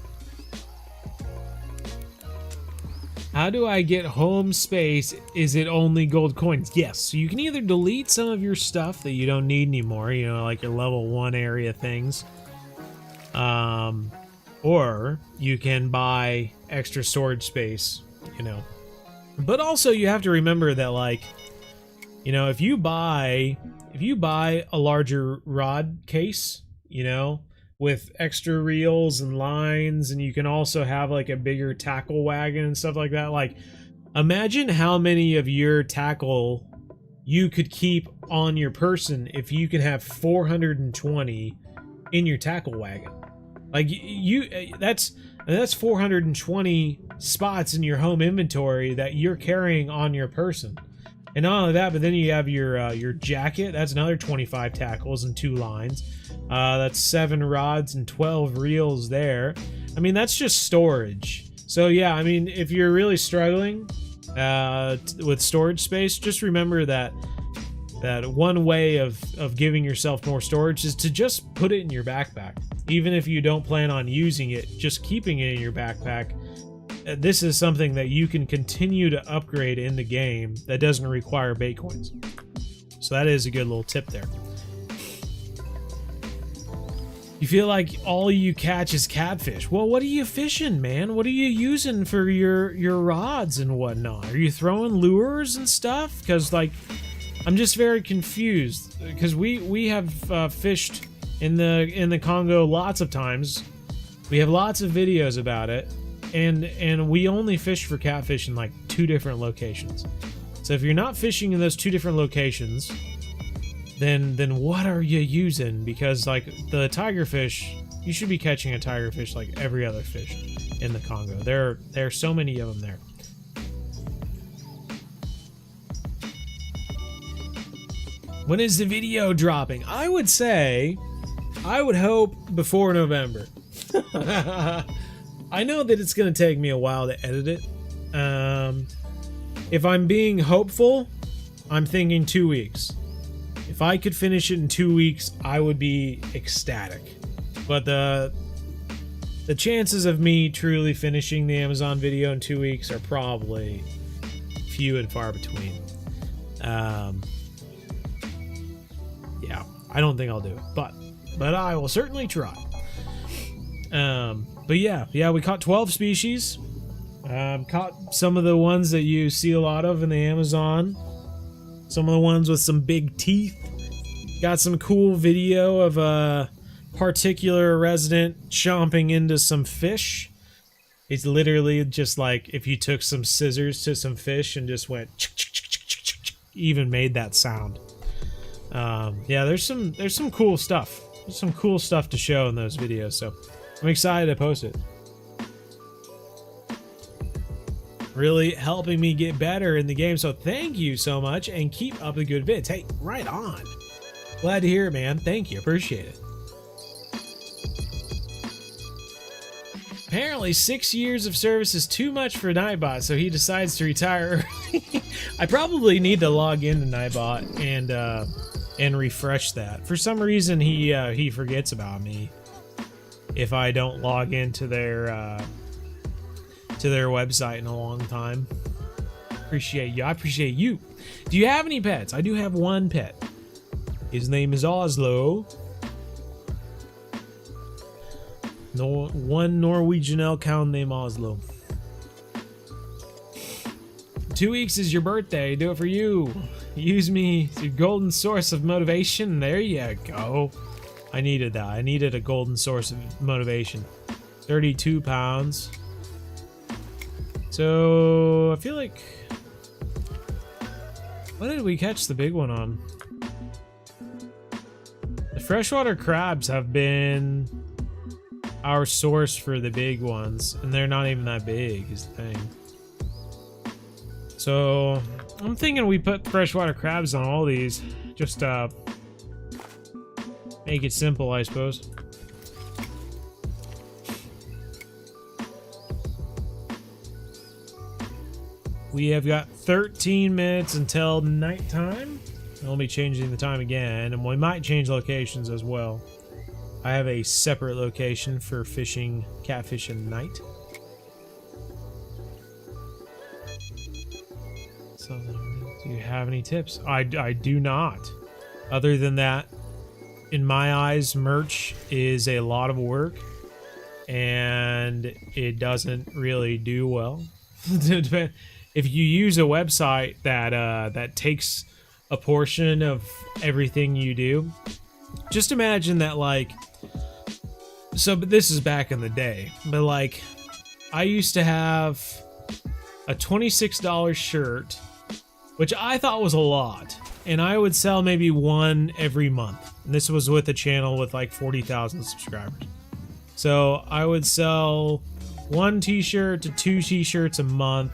How do I get home space? Is it only gold coins? Yes, so you can either delete some of your stuff that you don't need anymore, you know, like your level 1 area things, or you can buy extra storage space, you know. But also you have to remember that, like, you know, if you buy a larger rod case, you know, with extra reels and lines, and you can also have like a bigger tackle wagon and stuff like that. Like, imagine how many of your tackle you could keep on your person if you could have 420 in your tackle wagon. Like, that's 420 spots in your home inventory that you're carrying on your person. And not only that, but then you have your jacket. That's another 25 tackles and 2 lines. That's 7 rods and 12 reels there. I mean, that's just storage. So yeah, I mean, if you're really struggling with storage space, just remember that one way of giving yourself more storage is to just put it in your backpack. Even if you don't plan on using it, just keeping it in your backpack. This is something that you can continue to upgrade in the game that doesn't require bait coins. So that is a good little tip there. You feel like all you catch is catfish. Well, what are you fishing, man? What are you using for your rods and whatnot? Are you throwing lures and stuff? Because, like, I'm just very confused. Because we have fished in the Congo lots of times. We have lots of videos about it. And we only fish for catfish in like 2 different locations. So if you're not fishing in those 2 different locations, then what are you using? Because like the tigerfish, you should be catching a tigerfish like every other fish in the Congo. There are so many of them there. When is the video dropping? I would hope before November. I know that it's going to take me a while to edit it. If I'm being hopeful, I'm thinking 2 weeks. If I could finish it in 2 weeks, I would be ecstatic. But the chances of me truly finishing the Amazon video in 2 weeks are probably few and far between. Yeah, I don't think I'll do it, but I will certainly try. But yeah, we caught 12 species. Caught some of the ones that you see a lot of in the Amazon. Some of the ones with some big teeth. Got some cool video of a particular resident chomping into some fish. It's literally just like if you took some scissors to some fish and just went even made that sound. Yeah, there's some cool stuff. There's some cool stuff to show in those videos, so I'm excited to post it. Really helping me get better in the game, so thank you so much and keep up the good vids. Hey, right on. Glad to hear it, man. Thank you. Appreciate it. Apparently 6 years of service is too much for Nightbot, so he decides to retire early. I probably need to log into Nightbot and refresh that. For some reason he forgets about me if I don't log into their website in a long time. Appreciate you. I appreciate you. Do you have any pets? I do have one pet. His name is Oslo. One Norwegian elk hound named Oslo. 2 weeks is your birthday. Do it for you. Use me as your golden source of motivation. There you go. I needed that. I needed a golden source of motivation. 32 pounds. So I feel like, what did we catch the big one on? The freshwater crabs have been our source for the big ones, and they're not even that big is the thing. So I'm thinking we put freshwater crabs on all these, just make it simple, I suppose. We have got 13 minutes until nighttime. We'll be changing the time again, and we might change locations as well. I have a separate location for fishing catfish at night. So, do you have any tips? I do not. Other than that, in my eyes, merch is a lot of work, and it doesn't really do well. If you use a website that takes a portion of everything you do, just imagine that, like, so, but this is back in the day, but like, I used to have a $26 shirt, which I thought was a lot, and I would sell maybe one every month. And this was with a channel with like 40,000 subscribers. So I would sell one t-shirt to two t-shirts a month,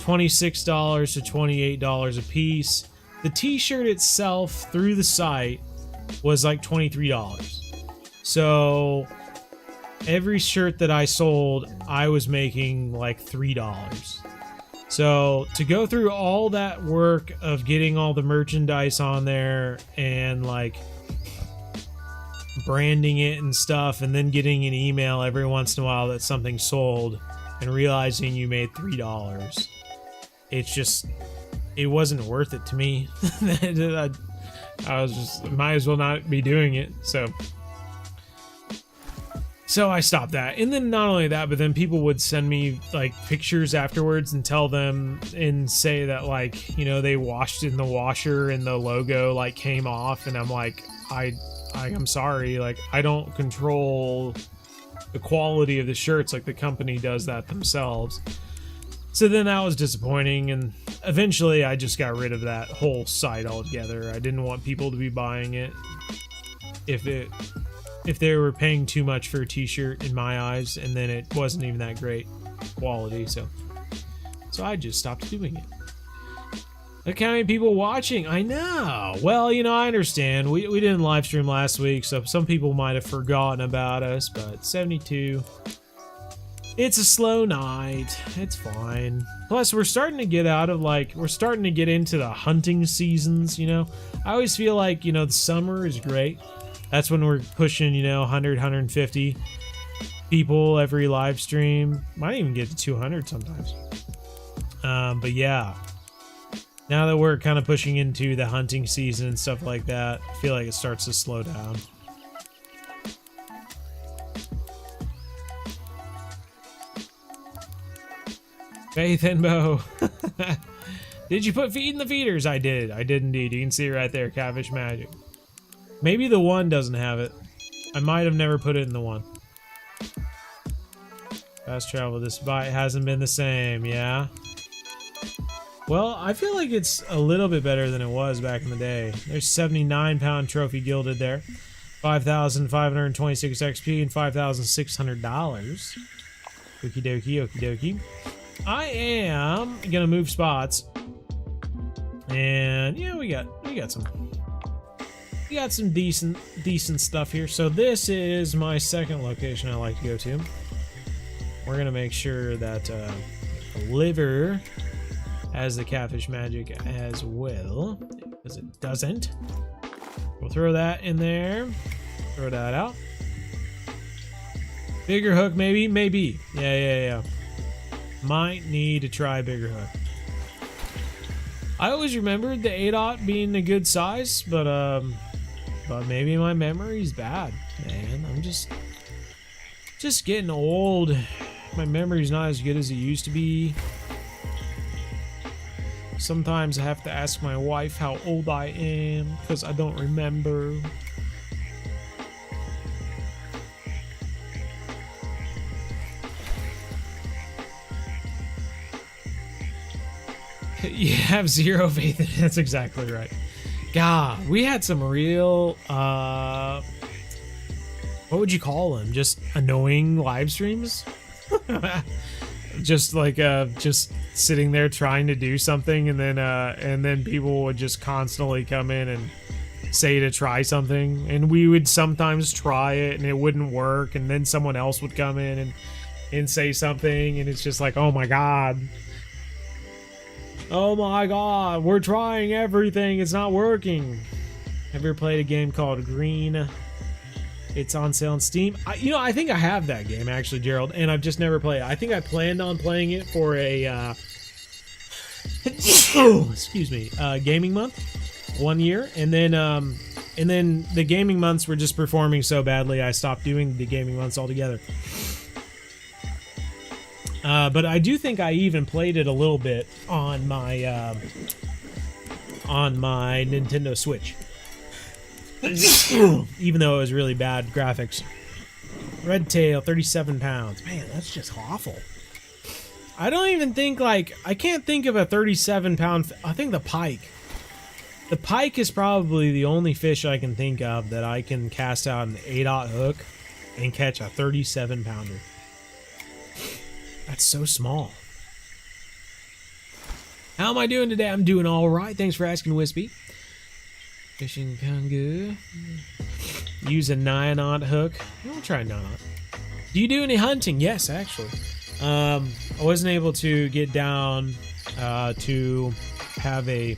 $26 to $28 a piece. The t-shirt itself through the site was like $23. So every shirt that I sold, I was making like $3. So to go through all that work of getting all the merchandise on there and like branding it and stuff, and then getting an email every once in a while that something sold and realizing you made $3, it's just, it wasn't worth it to me. I was just, might as well not be doing it. So I stopped that. And then not only that, but then people would send me like pictures afterwards and tell them and say that, like, you know, they washed in the washer and the logo like came off, and I'm like, I'm sorry, like, I don't control the quality of the shirts, like the company does that themselves. So then that was disappointing, and eventually I just got rid of that whole site altogether. I didn't want people to be buying it if they were paying too much for a t-shirt in my eyes, and then it wasn't even that great quality. So I just stopped doing it. Look how many people watching. I know. Well, you know, I understand. We didn't live stream last week, so some people might have forgotten about us, but 72. It's a slow night. It's fine. Plus, we're starting to get out of we're starting to get into the hunting seasons, you know? I always feel like, you know, the summer is great. That's when we're pushing, you know, 100, 150 people every live stream. Might even get to 200 sometimes. But yeah. Now that we're kind of pushing into the hunting season and stuff like that, I feel like it starts to slow down. Faith and Bo. Did you put feed in the feeders? I did. I did indeed. You can see it right there. Catfish Magic. Maybe the one doesn't have it. I might have never put it in the one. Fast travel. This bite hasn't been the same. Yeah. Well, I feel like it's a little bit better than it was back in the day. There's 79-pound trophy gilded there. 5,526 XP and $5,600. Okie dokie, okie dokie. I am gonna move spots, and yeah, we got some decent stuff here. So this is my second location I like to go to. We're gonna make sure that the liver has the Catfish Magic as well, because it doesn't. We'll throw that in there. Throw that out. Bigger hook, maybe. Yeah. Might need to try bigger hook. I always remembered the 8/0 being a good size, but maybe my memory's bad, man. I'm just getting old. My memory's not as good as it used to be. Sometimes I have to ask my wife how old I am because I don't remember. You have zero faith in it. That's exactly right. God, we had some real, what would you call them? Just annoying live streams? Just like, just sitting there trying to do something, and then people would just constantly come in and say to try something, and we would sometimes try it and it wouldn't work, and then someone else would come in and say something, and it's just like, oh my god. Oh my god, we're trying everything, it's not working. Have you ever played a game called Green? It's on sale on Steam. I think I have that game actually, Gerald, and I've just never played it. I think I planned on playing it for a excuse me, gaming month 1 year, and then the gaming months were just performing so badly I stopped doing the gaming months altogether. But I do think I even played it a little bit on my Nintendo Switch. Even though it was really bad graphics. Redtail, 37 pounds. Man, that's just awful. I don't even think, I can't think of a 37-pound... I think the pike. The pike is probably the only fish I can think of that I can cast out an 8/0 hook and catch a 37-pounder. That's so small. How am I doing today? I'm doing all right. Thanks for asking, Wispy. Fishing Kongu. Use a 9/0 hook. I'll try 9/0. Do you do any hunting? Yes, actually. I wasn't able to get down to have a...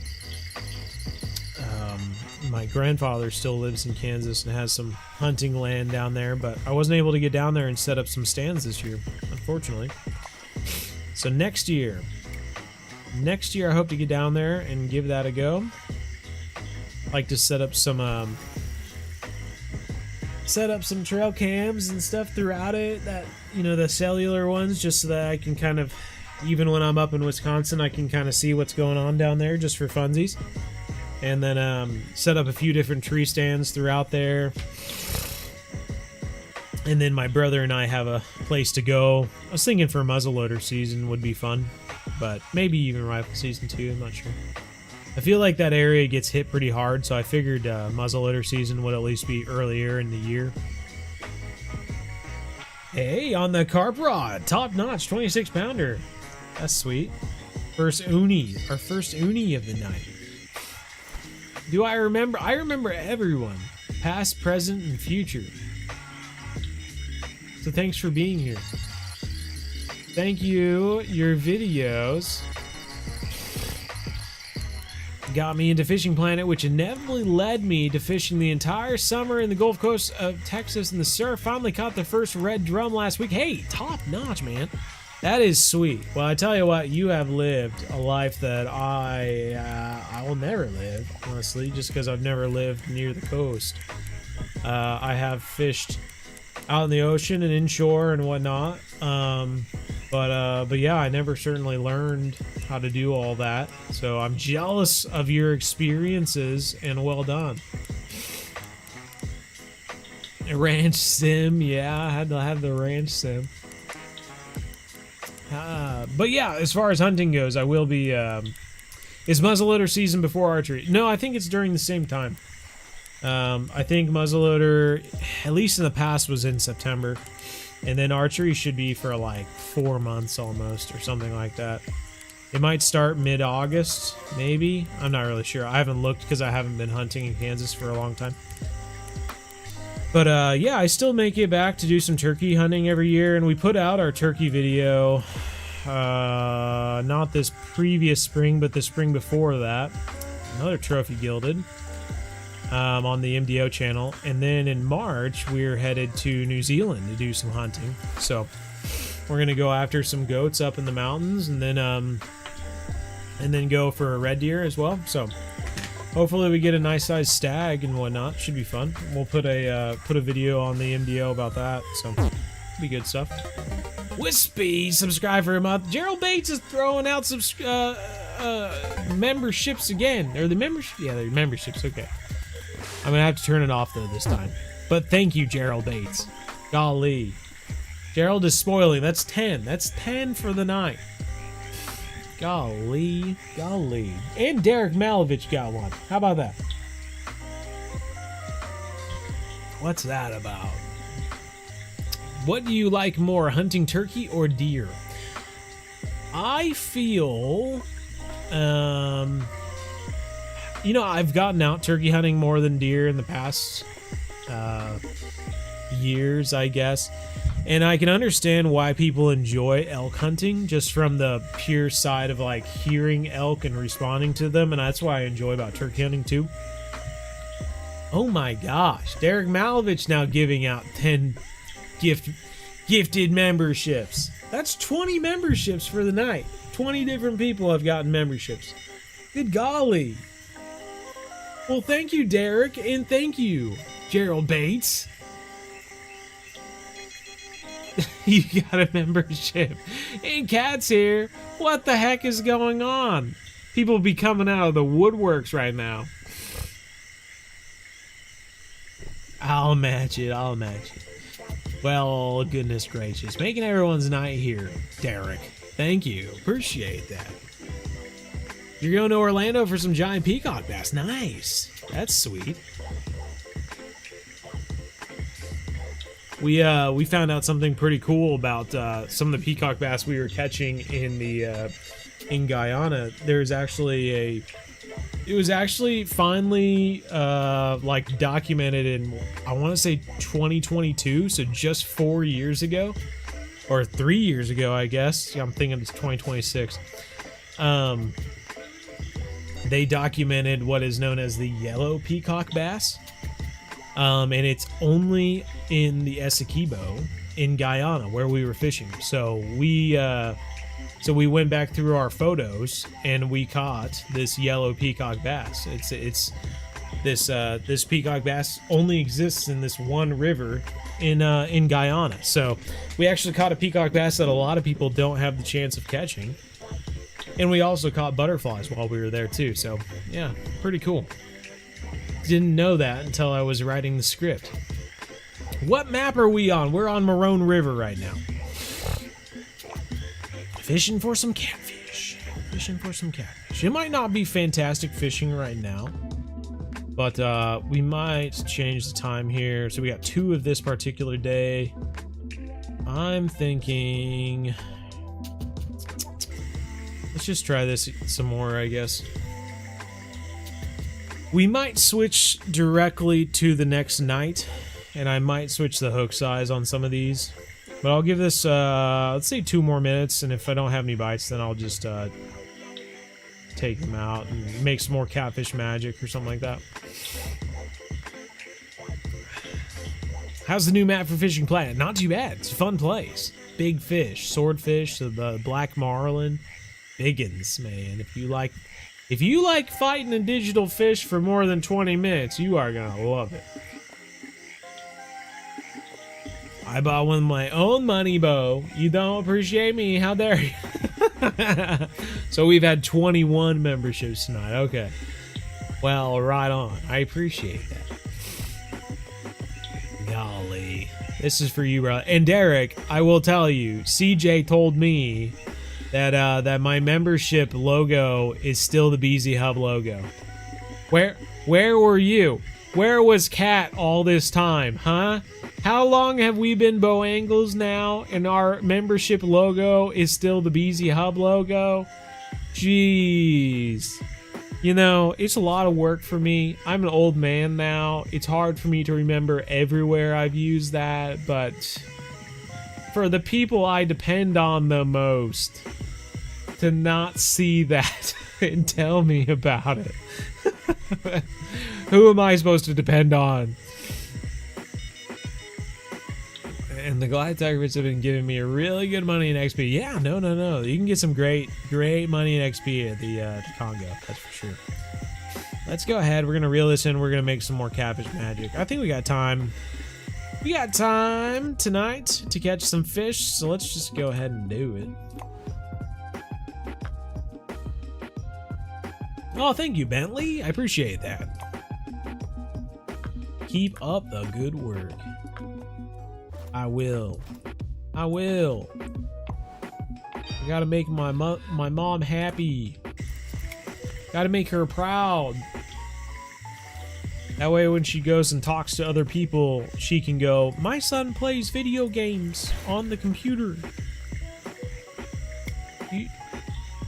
my grandfather still lives in Kansas and has some hunting land down there, but I wasn't able to get down there and set up some stands this year, unfortunately. So next year I hope to get down there and give that a go. I'd like to set up some trail cams and stuff throughout it, that, you know, the cellular ones, just so that I can kind of, even when I'm up in Wisconsin, I can kind of see what's going on down there just for funsies. And then set up a few different tree stands throughout there. And then my brother and I have a place to go. I was thinking for muzzleloader season would be fun, but maybe even rifle season too, I'm not sure. I feel like that area gets hit pretty hard, so I figured muzzleloader season would at least be earlier in the year. Hey, on the carp rod, top notch 26-pounder. That's sweet. First uni, our first uni of the night. Do I remember? I remember everyone, past, present, and future. So thanks for being here. Thank you. Your videos got me into Fishing Planet, which inevitably led me to fishing the entire summer in the Gulf Coast of Texas in the surf. Finally caught the first red drum last week. Hey, top notch, man. That is sweet. Well, I tell you what, you have lived a life that I will never live, honestly, just because I've never lived near the coast. I have fished out in the ocean and inshore and whatnot, but yeah, I never certainly learned how to do all that. So I'm jealous of your experiences, and well done. A ranch sim, yeah, I had to have the ranch sim. But yeah, as far as hunting goes, I will be. Is muzzleloader season before archery? No, I think it's during the same time. I think muzzleloader, at least in the past, was in September, and then archery should be for like 4 months almost, or something like that. It might start mid-August, maybe. I'm not really sure. I haven't looked because I haven't been hunting in Kansas for a long time. But yeah, I still make it back to do some turkey hunting every year, and we put out our turkey video, not this previous spring, but the spring before that. Another trophy gilded, on the MDO channel. And then in March, we're headed to New Zealand to do some hunting. So we're gonna go after some goats up in the mountains, and then go for a red deer as well. So hopefully we get a nice sized stag and whatnot. Should be fun. We'll put a video on the MDO about that. So be good stuff. Wispy, subscribe for a month. Gerald Bates is throwing out some memberships again. Or the membership? Yeah, they're memberships. Okay. I'm gonna have to turn it off though this time. But thank you, Gerald Bates. Golly. Gerald is spoiling. That's 10. That's 10 for the night. Golly. Golly. And Derek Malovich got one. How about that? What's that about? What do you like more, hunting turkey or deer? I feel, you know, I've gotten out turkey hunting more than deer in the past years, I guess. And I can understand why people enjoy elk hunting, just from the pure side of like hearing elk and responding to them. And that's why I enjoy about turkey hunting too. Oh my gosh, Derek Malovich now giving out 10 gifted memberships. That's 20 memberships for the night. 20 different people have gotten memberships. Good golly. Well, thank you, Derek, and thank you, Gerald Bates. You got a membership. And Cat's here. What the heck is going on? People be coming out of the woodworks right now. I'll match it. I'll match it. Well, goodness gracious. Making everyone's night here, Derek. Thank you. Appreciate that. You're going to Orlando for some giant peacock bass. Nice. That's sweet. We found out something pretty cool about some of the peacock bass we were catching in Guyana. There's actually it was actually finally like documented in, I want to say 2022, so just 4 years ago, or 3 years ago, I guess. I'm thinking it's 2026. They documented what is known as the yellow peacock bass. And it's only in the Essequibo in Guyana where we were fishing. So we went back through our photos and we caught this yellow peacock bass. It's this peacock bass only exists in this one river in Guyana. So we actually caught a peacock bass that a lot of people don't have the chance of catching. And we also caught butterflies while we were there too. So yeah, pretty cool. Didn't know that until I was writing the script. What map are we on? We're on Marron River right now. Fishing for some catfish. Fishing for some catfish. It might not be fantastic fishing right now, but we might change the time here. So we got 2 of this particular day. I'm thinking, let's just try this some more, I guess. We might switch directly to the next night, and I might switch the hook size on some of these. But I'll give this, let's say 2 more minutes, and if I don't have any bites, then I'll just take them out and make some more catfish magic or something like that. How's the new map for Fishing Planet? Not too bad. It's a fun place. Big fish, swordfish, the black marlin, biggins, man. If you like fighting a digital fish for more than 20 minutes, you are gonna love it. I bought one with my own money, Bo. You don't appreciate me? How dare you? So we've had 21 memberships tonight. Okay. Well, right on. I appreciate that. Golly. This is for you, bro. And Derek, I will tell you, CJ told me that that my membership logo is still the BZ Hub logo. Where were you? Where was Cat all this time, huh? How long have we been Bo Angles now, and our membership logo is still the BZ Hub logo? Jeez. You know, it's a lot of work for me. I'm an old man now. It's hard for me to remember everywhere I've used that, but for the people I depend on the most to not see that and tell me about it. Who am I supposed to depend on? And the Glide Tigerfish have been giving me a really good money in XP. Yeah, no. You can get some great money in XP at the Congo. That's for sure. Let's go ahead. We're going to reel this in. We're going to make some more catfish magic. I think we got time. We got time tonight to catch some fish, so let's just go ahead and do it. Oh, thank you, Bentley. I appreciate that. Keep up the good work. I will. I gotta make my mom happy. Gotta make her proud. That way when she goes and talks to other people, she can go, my son plays video games on the computer.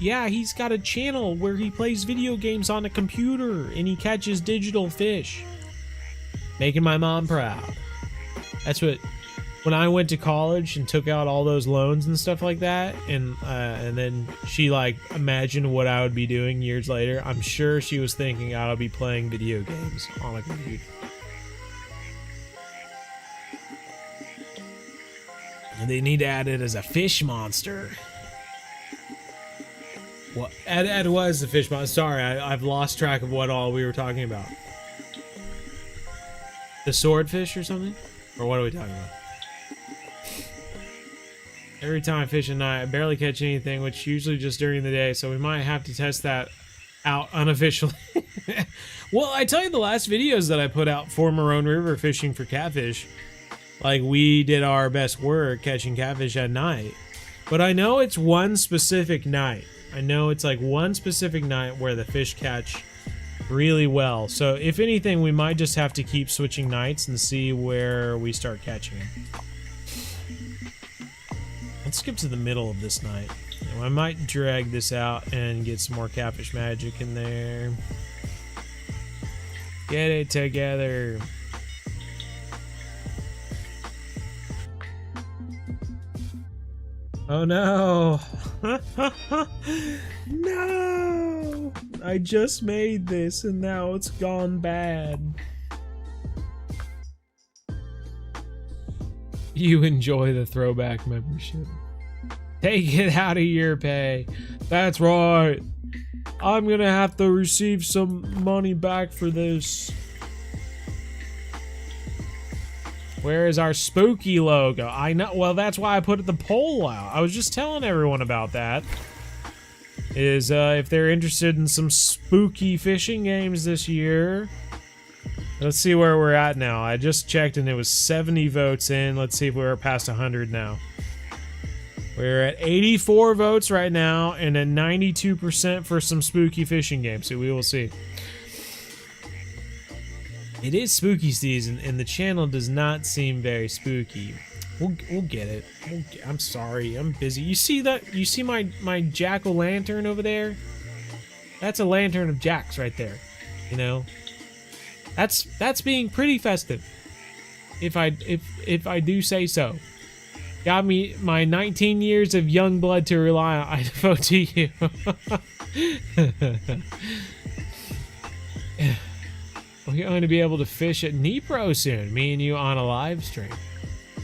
Yeah, he's got a channel where he plays video games on a computer and he catches digital fish. Making my mom proud. That's what... When I went to college and took out all those loans and stuff like that, and then she like imagined what I would be doing years later, I'm sure she was thinking I'll be playing video games on a computer. And they need to add it as a fish monster. What? Add what as the fish monster? Sorry, I've lost track of what all we were talking about. The swordfish or something? Or what are we talking about? Every time I fish at night, I barely catch anything, which usually just during the day, so we might have to test that out unofficially. Well, I tell you, the last videos that I put out for Marron River fishing for catfish, like, we did our best work catching catfish at night. But I know it's one specific night. I know it's like one specific night where the fish catch really well. So if anything, we might just have to keep switching nights and see where we start catching them. Let's skip to the middle of this night. I might drag this out and get some more catfish magic in there. Get it together. Oh no. No. I just made this and now it's gone bad. You enjoy the throwback membership. Take it out of your pay. That's right. I'm gonna have to receive some money back for this. Where is our spooky logo? I know. Well, that's why I put the poll out. I was just telling everyone about that. Is if they're interested in some spooky fishing games this year. Let's see where we're at now. I just checked and it was 70 votes in. Let's see if we're past 100 now. We're at 84 votes right now and at 92% for some spooky fishing games. So we will see. It is spooky season and the channel does not seem very spooky. We'll get it. I'm sorry. I'm busy. You see that? You see my jack-o'-lantern over there? That's a lantern of Jack's right there. You know? That's being pretty festive. If I do say so. Got me my 19 years of young blood to rely on. I devote to you. We're going to be able to fish at Dnipro soon, me and you on a live stream.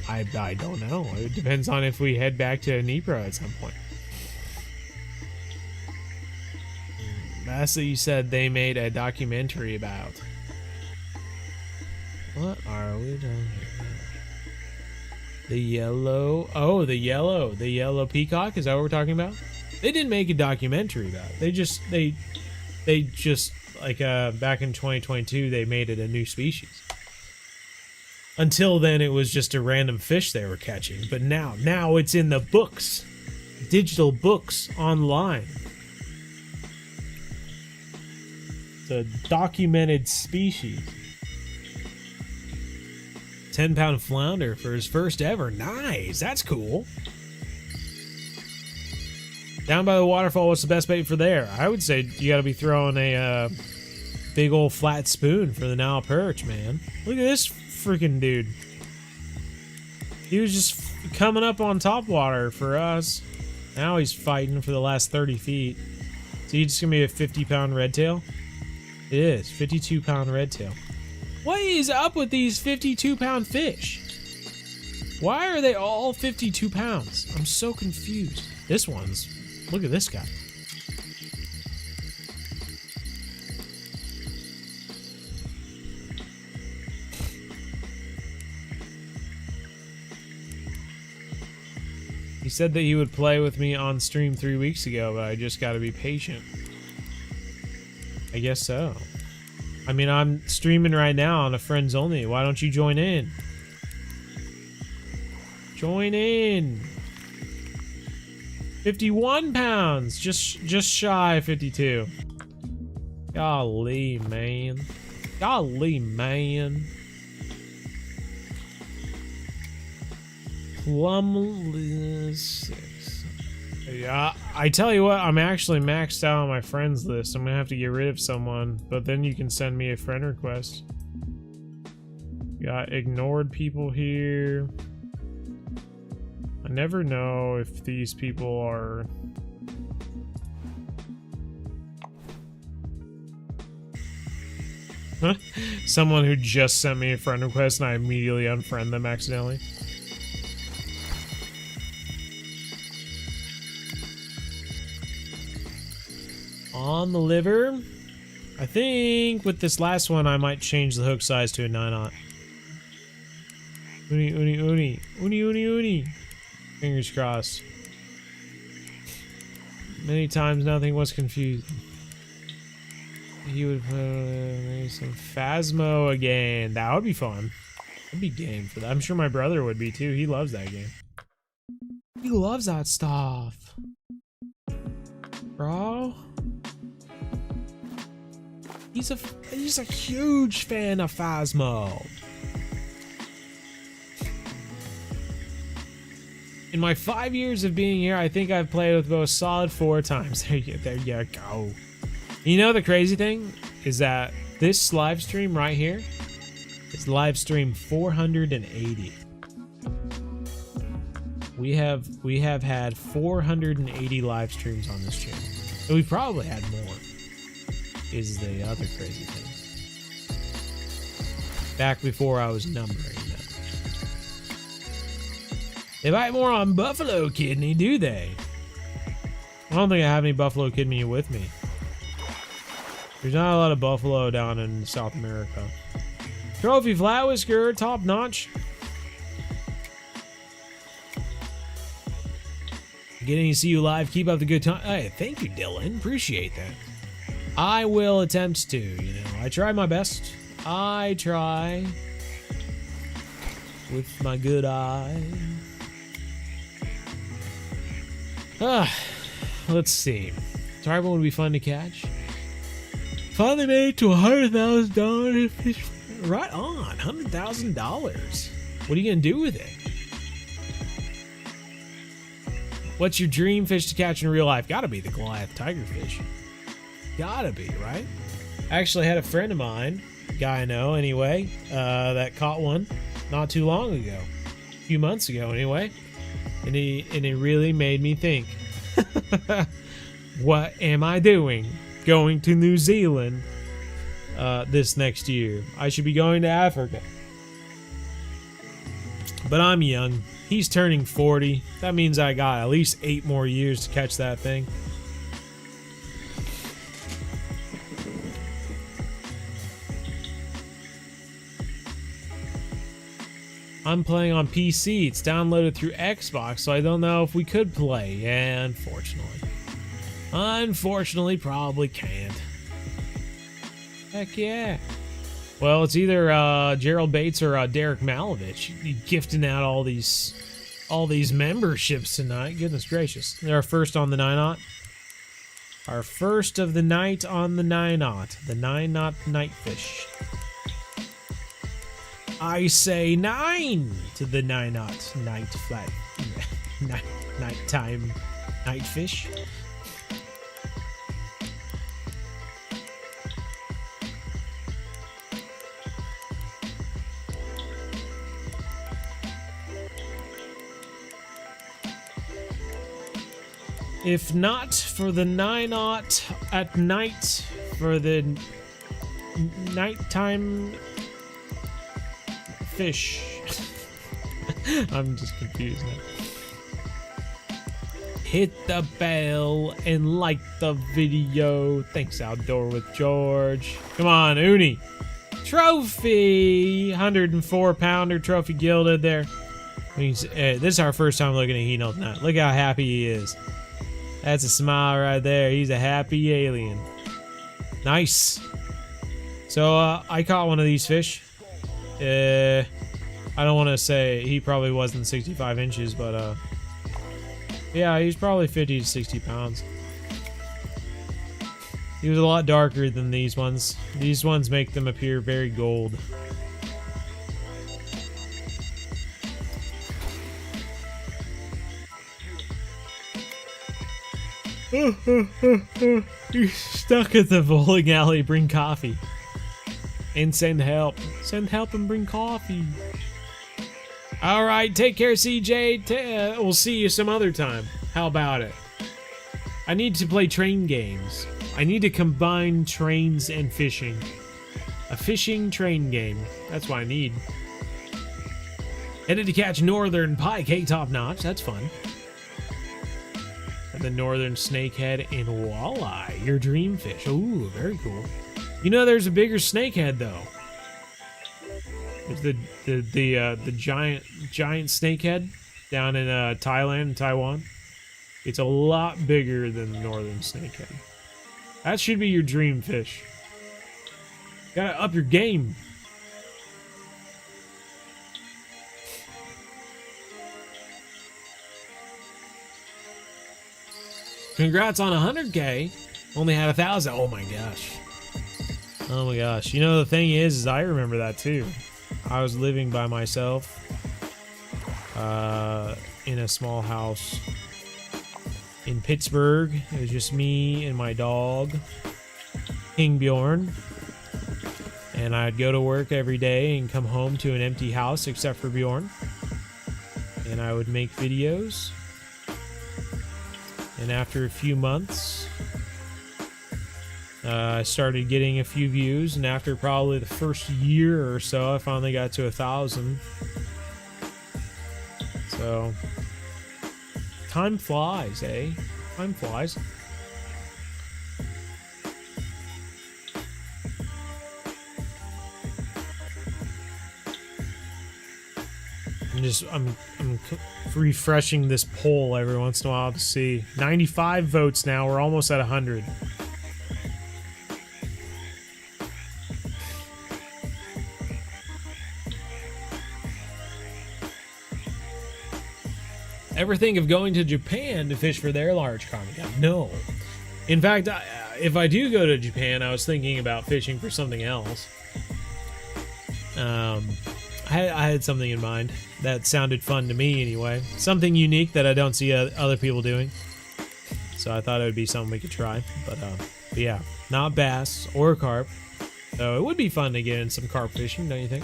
I don't know. It depends on if we head back to Dnipro at some point. That's what you said they made a documentary about. What are we doing here? The yellow... Oh, the yellow peacock? Is that what we're talking about? They didn't make a documentary about it. They just like back in 2022 they made it a new species. Until then it was just a random fish they were catching, but now it's in the books, digital books online. It's a documented species. 10-pound flounder for his first ever. Nice, that's cool. Down by the waterfall, what's the best bait for there? I would say you gotta be throwing a big old flat spoon for the Nile perch, man. Look at this freaking dude. He was just coming up on top water for us. Now he's fighting for the last 30 feet. So he's just gonna be a 50-pound redtail? It is, 52-pound redtail. What is up with these 52-pound fish? Why are they all 52 pounds? I'm so confused. This one's... Look at this guy. He said that he would play with me on stream 3 weeks ago, but I just gotta be patient. I guess so. I mean, I'm streaming right now on a friends only. Why don't you join in? Join in. 51 pounds, just shy of 52. Golly, man. Golly, man. Plum 6. Yeah, I tell you what, I'm actually maxed out on my friends list. I'm gonna have to get rid of someone, but then you can send me a friend request. Got ignored people here. I never know if these people are... Someone who just sent me a friend request and I immediately unfriend them accidentally. On the liver. I think with this last one I might change the hook size to a 9/0. Uni, uni, uni. Uni, uni, uni. Fingers crossed. Many times nothing was confusing. He would put maybe some Phasmo again. That would be fun. I'd be game for that. I'm sure my brother would be too. He loves that game. He loves that stuff. Bro. He's a huge fan of Phasmo. In my 5 years of being here, I think I've played with Bo solid 4 times. There you go. You know the crazy thing is that this live stream right here is live stream 480. We have had 480 live streams on this channel. And we probably had more. Is the other crazy thing. Back before I was numbering them. They bite more on buffalo kidney, do they? I don't think I have any buffalo kidney with me. There's not a lot of buffalo down in South America. Trophy flat whisker, top notch. Getting to see you live. Keep up the good time. Hey, thank you, Dylan. Appreciate that. I will attempt to, you know. I try my best. I try with my good eye. Let's see. Tarbell would be fun to catch. Finally made it to $100,000 fish. Right on, $100,000. What are you gonna do with it? What's your dream fish to catch in real life? Gotta be the Goliath tigerfish. Gotta be, right? I actually had a friend of mine, guy I know anyway, that caught one not too long ago. A few months ago anyway. And it really made me think, what am I doing going to New Zealand this next year? I should be going to Africa. But I'm young. He's turning 40. That means I got at least 8 more years to catch that thing. I'm playing on PC. It's downloaded through Xbox, so I don't know if we could play. Yeah, unfortunately. Unfortunately, probably can't. Heck yeah. Well, it's either Gerald Bates or Derek Malovich gifting out all these memberships tonight. Goodness gracious. They're our first on the 9-0. Our first of the night on the 9-0. The 9-0 Nightfish. I say 9 to the 9-0 night flat. Nighttime Nightfish. If not for the 9-0 at night for the nighttime fish. I'm just confused now. Hit the bell and like the video. Thanks, Outdoor with George. Come on, Uni. Trophy! 104-pounder trophy gilded there. Means, this is our first time looking at Hino tonight. Look how happy he is. That's a smile right there. He's a happy alien. Nice. So, I caught one of these fish. I don't want to say he probably wasn't 65 inches, but, yeah, he's probably 50 to 60 pounds. He was a lot darker than these ones. These ones make them appear very gold. You're stuck at the bowling alley. Bring coffee. And send help. Send help and bring coffee. Alright, take care, CJ. We'll see you some other time. How about it? I need to play train games. I need to combine trains and fishing. A fishing train game. That's what I need. Headed to catch northern pike. Hey, top notch. That's fun. The northern snakehead and walleye, your dream fish. Ooh, very cool. You know, there's a bigger snakehead though. There's the giant snakehead down in Thailand and Taiwan. It's a lot bigger than the northern snakehead. That should be your dream fish. Gotta up your game. Congrats on 100K. Only had 1,000. Oh my gosh. Oh my gosh. You know, the thing is I remember that too. I was living by myself in a small house in Pittsburgh. It was just me and my dog, King Bjorn. And I'd go to work every day and come home to an empty house except for Bjorn. And I would make videos. And after a few months, I started getting a few views, and after probably the first year or so, I finally got to 1,000. So, time flies, eh? Time flies. I'm refreshing this poll every once in a while to see. 95 votes now. We're almost at 100. Ever think of going to Japan to fish for their large ptarmigan? No. In fact, if I do go to Japan, I was thinking about fishing for something else. I had something in mind that sounded fun to me anyway. Something unique that I don't see other people doing. So I thought it would be something we could try. But yeah, not bass or carp. So it would be fun to get in some carp fishing, don't you think?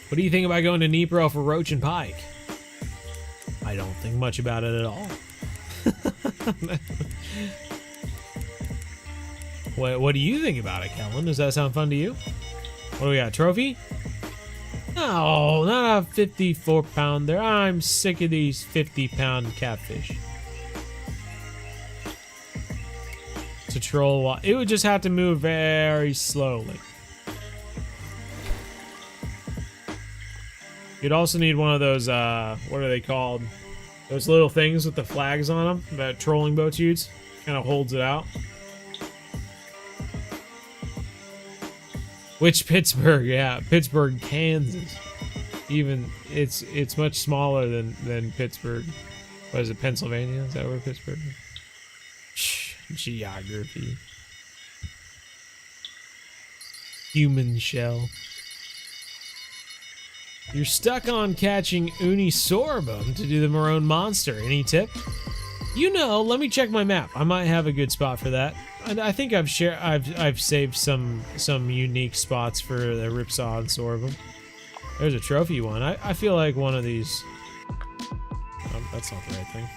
What do you think about going to Dnipro for roach and pike? I don't think much about it at all. What do you think about it, Kellen? Does that sound fun to you? What do we got? Trophy? No, not a 54-pounder. I'm sick of these 50-pound catfish. To troll, it would just have to move very slowly. You'd also need one of those, what are they called? Those little things with the flags on them that trolling boats use. Kind of holds it out. Which Pittsburgh? Yeah, Pittsburgh, Kansas. Even it's much smaller than Pittsburgh. What is it, Pennsylvania? Is that where Pittsburgh is? Geography. Human shell. You're stuck on catching Uni Sorbum to do the Marron monster. Any tip? You know, let me check my map. I might have a good spot for that. I think I've saved some unique spots for the Ripsaw and Sorbum. There's a trophy one. I feel like one of these. Oh, that's not the right thing.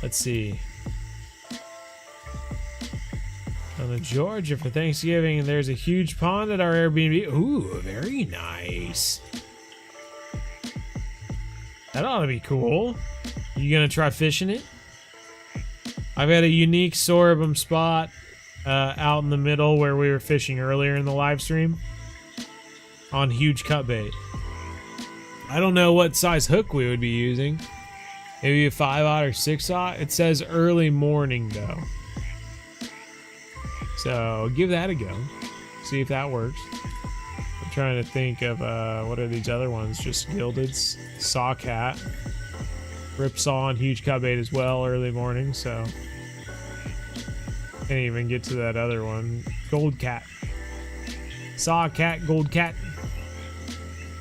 Let's see. Down to Georgia for Thanksgiving, and there's a huge pond at our Airbnb. Ooh, very nice. That ought to be cool. You gonna try fishing it? I've got a unique Sorbum spot out in the middle where we were fishing earlier in the live stream on huge cut bait. I don't know what size hook we would be using. Maybe a 5/0 or 6/0. It says early morning though. So give that a go. See if that works. I'm trying to think of what are these other ones? Just gilded, sawcat, ripsaw, and huge cut bait as well. Early morning, so can't even get to that other one. Gold cat, sawcat, gold cat.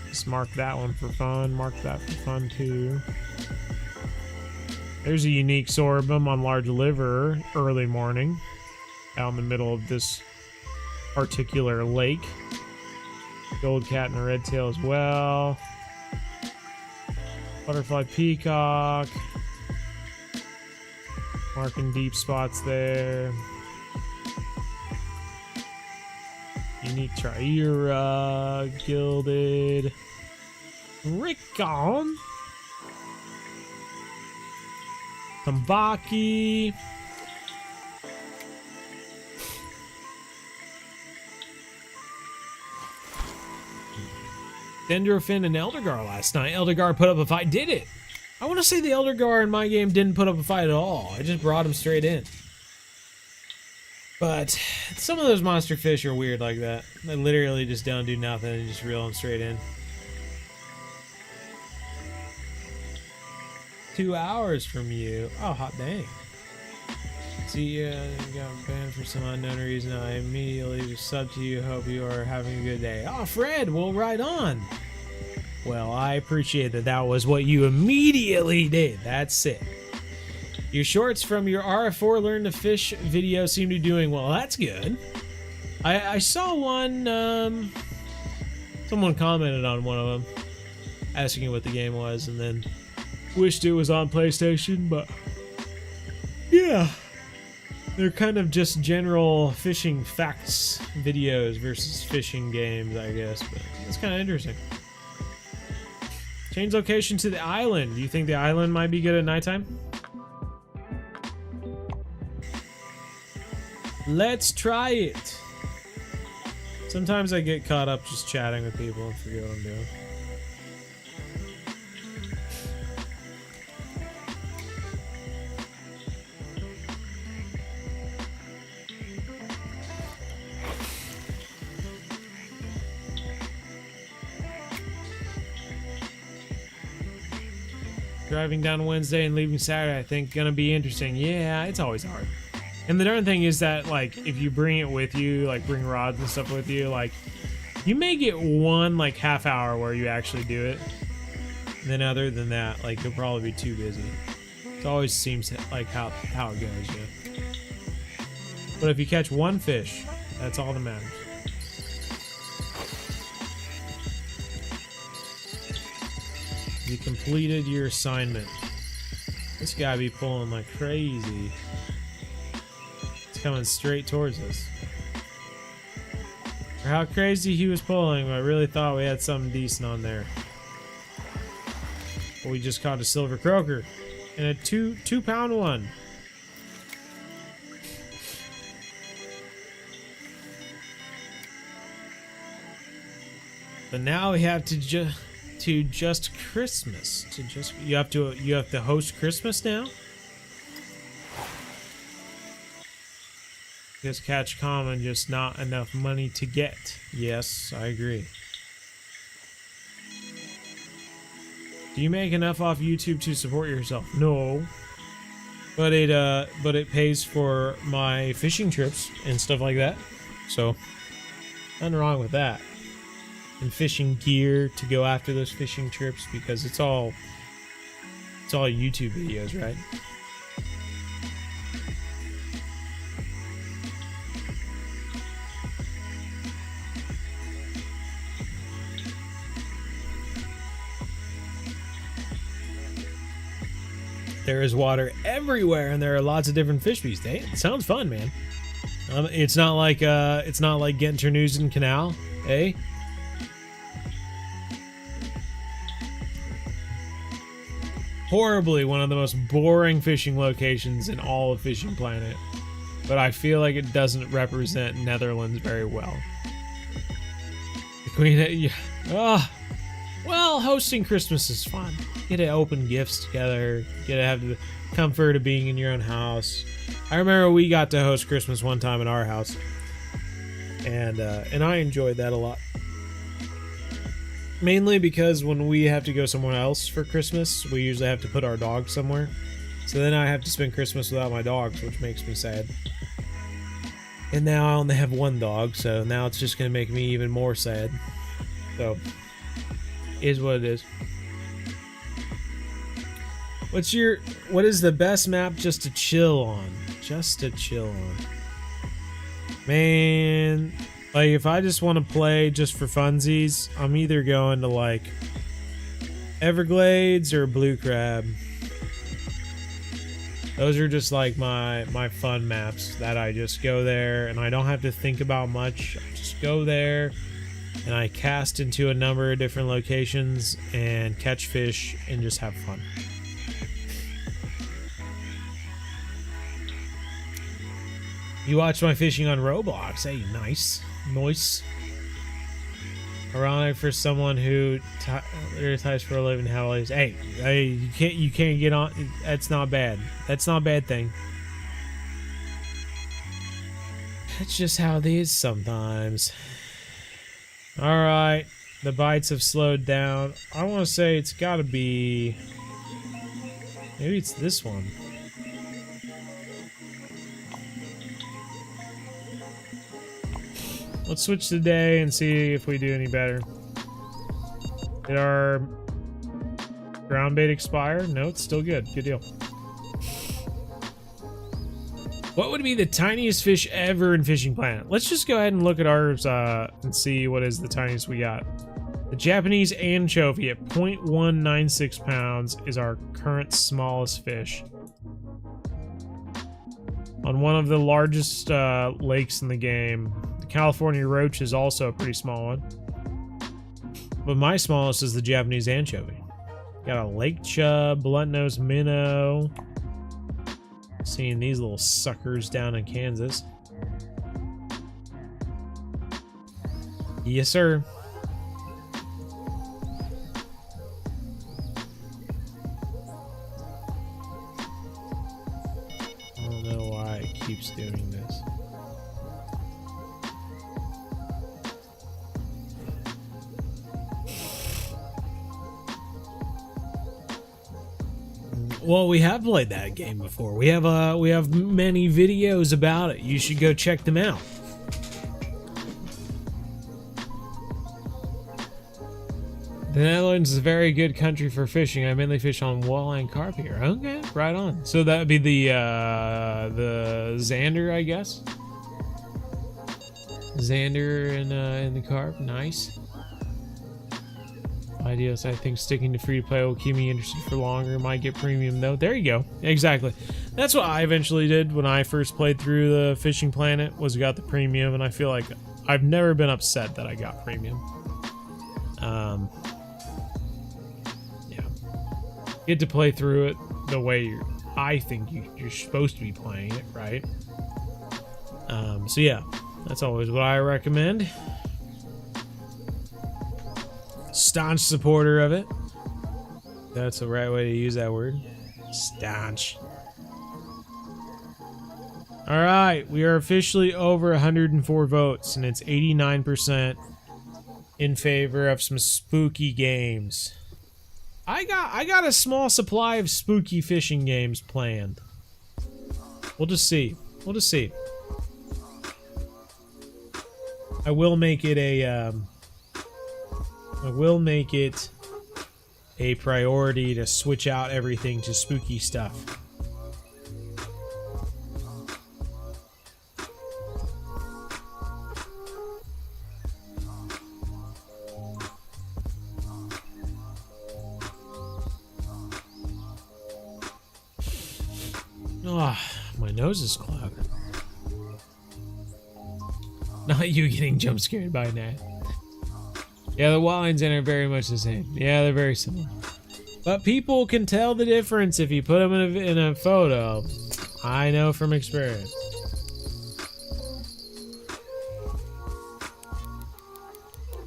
Just mark that one for fun. Mark that for fun too. There's a unique Sorbum on large liver early morning. Out in the middle of this particular lake. Gold cat and a redtail as well. Butterfly peacock. Marking deep spots there. Unique Triera, gilded. Rickon. Tambaki. Dendrofin and Eldergar last night. Eldergar put up a fight. Did it? I want to say the Eldergar in my game didn't put up a fight at all. I just brought him straight in. But some of those monster fish are weird like that. They literally just don't do nothing and just reel them straight in. 2 hours from you. Oh, hot dang. See, got banned for some unknown reason. I immediately just sub to you. Hope you are having a good day. Oh, Fred, well, right on. Well, I appreciate that. That was what you immediately did. That's sick. Your shorts from your RF4 Learn to Fish video seem to be doing well. That's good. I saw one. Someone commented on one of them, asking what the game was, and then wished it was on PlayStation, but yeah. They're kind of just general fishing facts videos versus fishing games, I guess, but it's kind of interesting. Change location to the island. Do you think the island might be good at nighttime? Let's try it. Sometimes I get caught up just chatting with people and forget what I'm doing. Driving down Wednesday and leaving Saturday, I think gonna be interesting. Yeah, it's always hard. And the darn thing is that, like, if you bring it with you, like bring rods and stuff with you, like you may get one like half hour where you actually do it. And then other than that, like you'll probably be too busy. It always seems like how it goes, yeah. But if you catch one fish, that's all that matters. You completed your assignment. This guy be pulling like crazy. It's coming straight towards us. For how crazy he was pulling, I really thought we had something decent on there. But we just caught a silver croaker. And a two-pound one. But now we have to just Christmas. You have to host Christmas now? Because catch common, just not enough money to get. Yes, I agree. Do you make enough off YouTube to support yourself? No. But it pays for my fishing trips and stuff like that. So, nothing wrong with that. And fishing gear to go after those fishing trips, because it's all YouTube videos, right? There is water everywhere, and there are lots of different fish species. Hey, it sounds fun, man. It's not like getting Terneuzen Canal, eh? Horribly one of the most boring fishing locations in all of Fishing Planet, but I feel like it doesn't represent Netherlands very well. The Queen, well, hosting Christmas is fun. Get to open gifts together. Get to have the comfort of being in your own house. I remember we got to host Christmas one time in our house, and I enjoyed that a lot. Mainly because when we have to go somewhere else for Christmas, we usually have to put our dog somewhere. So then I have to spend Christmas without my dogs, which makes me sad. And now I only have one dog, so now it's just going to make me even more sad. So, is what it is. What is the best map just to chill on? Just to chill on. Man, like if I just want to play just for funsies, I'm either going to like Everglades or Blue Crab. Those are just like my fun maps that I just go there and I don't have to think about much. I just go there and I cast into a number of different locations and catch fish and just have fun. You watch my fishing on Roblox. Hey, nice. Nice. Ironic for someone who ties for a living. How is? Hey, you can't get on. That's not bad. That's not a bad thing. That's just how it is sometimes. All right, the bites have slowed down. I want to say it's got to be. Maybe it's this one. Let's switch the day and see if we do any better. Did our ground bait expire? No, it's still good. Good deal. What would be the tiniest fish ever in Fishing Planet? Let's just go ahead and look at ours and see what is the tiniest we got. The Japanese anchovy at 0.196 pounds is our current smallest fish. On one of the largest lakes in the game. California roach is also a pretty small one. But my smallest is the Japanese anchovy. Got a lake chub, blunt-nosed minnow. Seeing these little suckers down in Kansas. Yes, sir. I don't know why it keeps doing this. Well, we have played that game before. We have many videos about it. You should go check them out. The Netherlands is a very good country for fishing. I mainly fish on walleye and carp here. Okay, right on. So that would be the Xander, I guess. Xander and the carp, nice. Ideas. I think sticking to free to play will keep me interested for longer. Might get premium though. There you go. Exactly. That's what I eventually did when I first played through the Fishing Planet, was got the premium, and I feel like I've never been upset that I got premium. Yeah. Get to play through it the way I think you're supposed to be playing it, right? So yeah, that's always what I recommend. Staunch supporter of it. That's the right way to use that word. Staunch. Alright, we are officially over 104 votes, and it's 89% in favor of some spooky games. I got a small supply of spooky fishing games planned. We'll just see. We'll just see. I will make it a priority to switch out everything to spooky stuff. Ah, oh, my nose is clogged. Not you getting jump scared by that. Yeah, the walleyes in are very much the same. Yeah, they're very similar. But people can tell the difference if you put them in a photo. I know from experience.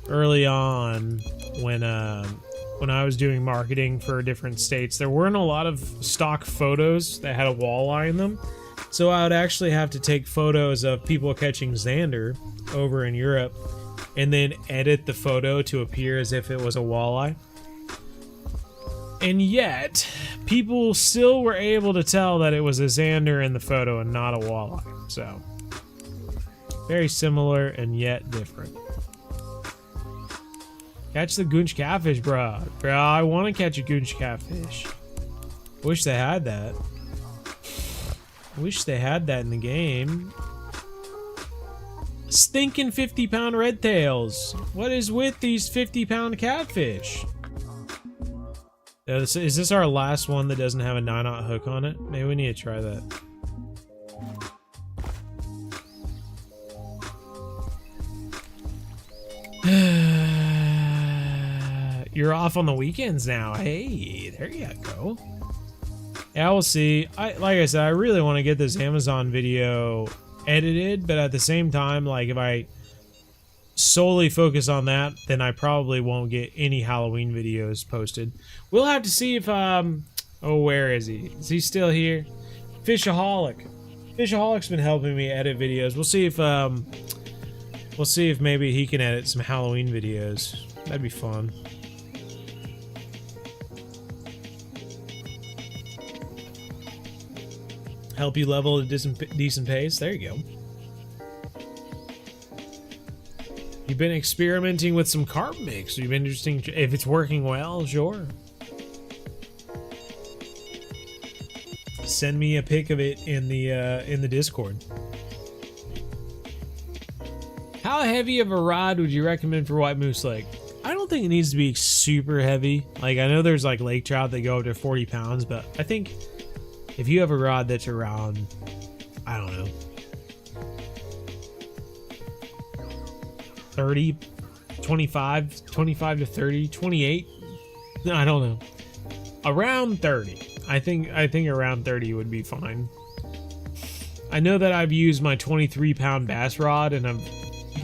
Early on, when I was doing marketing for different states, there weren't a lot of stock photos that had a walleye in them. So I would actually have to take photos of people catching zander over in Europe and then edit the photo to appear as if it was a walleye. And yet, people still were able to tell that it was a zander in the photo and not a walleye. So, very similar and yet different. Catch the goonch catfish, bro. Bro, I want to catch a goonch catfish. Wish they had that. Wish they had that in the game. Stinking 50-pound redtails. What is with these 50-pound catfish? Is this our last one that doesn't have a 9/0 hook on it? Maybe we need to try that. You're off on the weekends now. Hey, there you go. Yeah, we'll see. Like I said, I really want to get this Amazon video edited, but at the same time, like, if I solely focus on that, then I probably won't get any Halloween videos posted. We'll have to see if oh, where is he? Is he still here? Fishaholic. Fishaholic's been helping me edit videos. We'll see if maybe he can edit some Halloween videos. That'd be fun. Help you level at a decent pace. There you go. You've been experimenting with some carp mix. You've been interesting. If it's working well, sure. Send me a pic of it in the Discord. How heavy of a rod would you recommend for White Moose Lake? I don't think it needs to be super heavy. Like, I know there's like lake trout that go up to 40 pounds, but I think if you have a rod that's around, I don't know, 30, 25 to 30, 28, I don't know, around 30. I think around 30 would be fine. I know that I've used my 23-pound bass rod and I've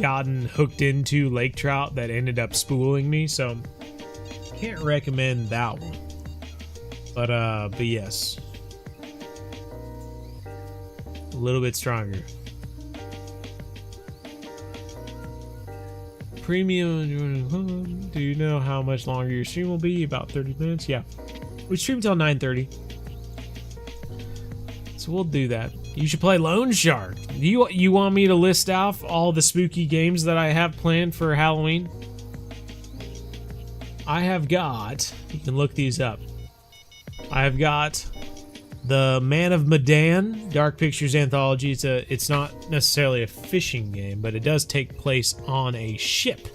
gotten hooked into lake trout that ended up spooling me, so can't recommend that one. But yes. A little bit stronger. Premium. Do you know how much longer your stream will be? About 30 minutes? Yeah. We stream till 9:30. So we'll do that. You should play Lone Shark. You want me to list off all the spooky games that I have planned for Halloween? I have got, you can look these up. I have got the Man of Medan Dark Pictures Anthology. It's not necessarily a fishing game, but it does take place on a ship.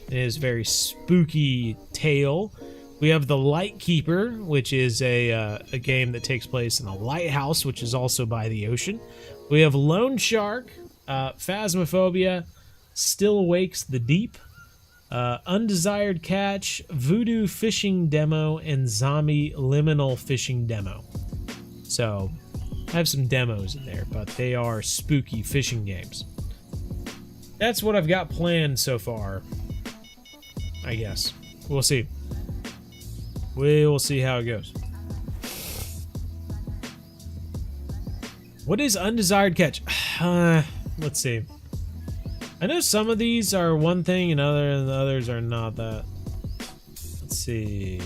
in his very spooky tale. We have The Lightkeeper, which is a game that takes place in a lighthouse, which is also by the ocean. We have Lone Shark, Phasmophobia, Still Awakes the Deep, Undesired Catch, Voodoo Fishing Demo, and Zombie Liminal Fishing Demo. So, I have some demos in there, but they are spooky fishing games. That's what I've got planned so far, I guess. We'll see. We will see how it goes. What is Undesired Catch? Let's see. I know some of these are one thing and the others are not that. Let's see.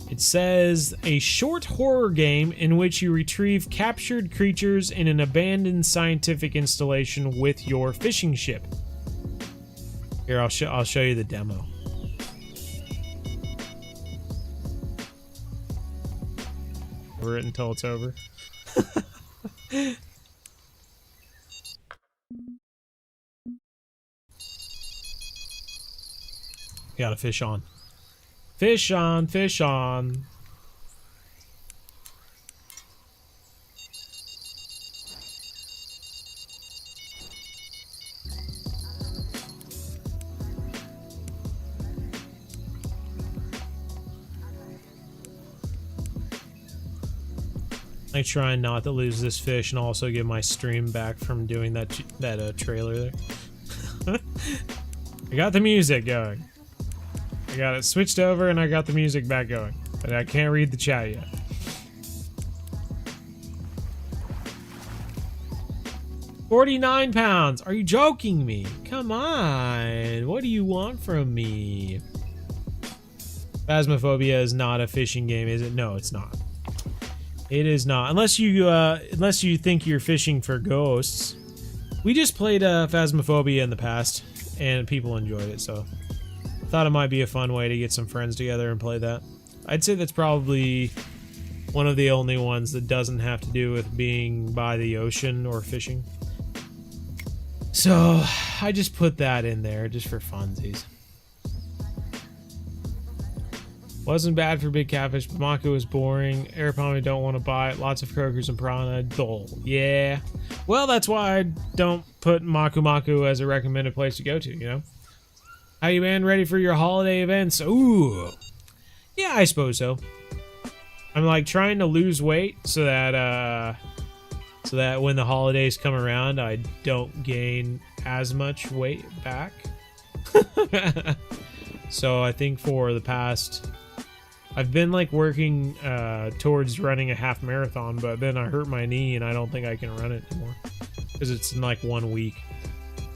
It says a short horror game in which you retrieve captured creatures in an abandoned scientific installation with your fishing ship. Here, I'll show you the demo. Over it until it's over. Gotta fish on. Fish on, fish on. I try not to lose this fish and also get my stream back from doing that trailer there. I got the music going. I got it switched over and I got the music back going. But I can't read the chat yet. £49. Are you joking me? Come on. What do you want from me? Phasmophobia is not a fishing game, is it? No, it's not. It is not. Unless you think you're fishing for ghosts. We just played Phasmophobia in the past and people enjoyed it, so thought it might be a fun way to get some friends together and play that. I'd say that's probably one of the only ones that doesn't have to do with being by the ocean or fishing. So I just put that in there just for funsies. Wasn't bad for big catfish, but Mako was boring. Arapami don't want to buy it. Lots of croakers and piranha. Dull. Yeah. Well, that's why I don't put Maku Maku as a recommended place to go to, you know? How you, man? Ready for your holiday events? Ooh. Yeah, I suppose so. I'm like trying to lose weight so that when the holidays come around, I don't gain as much weight back. So I think for the past, I've been like working towards running a half marathon, but then I hurt my knee and I don't think I can run it anymore because it's in like 1 week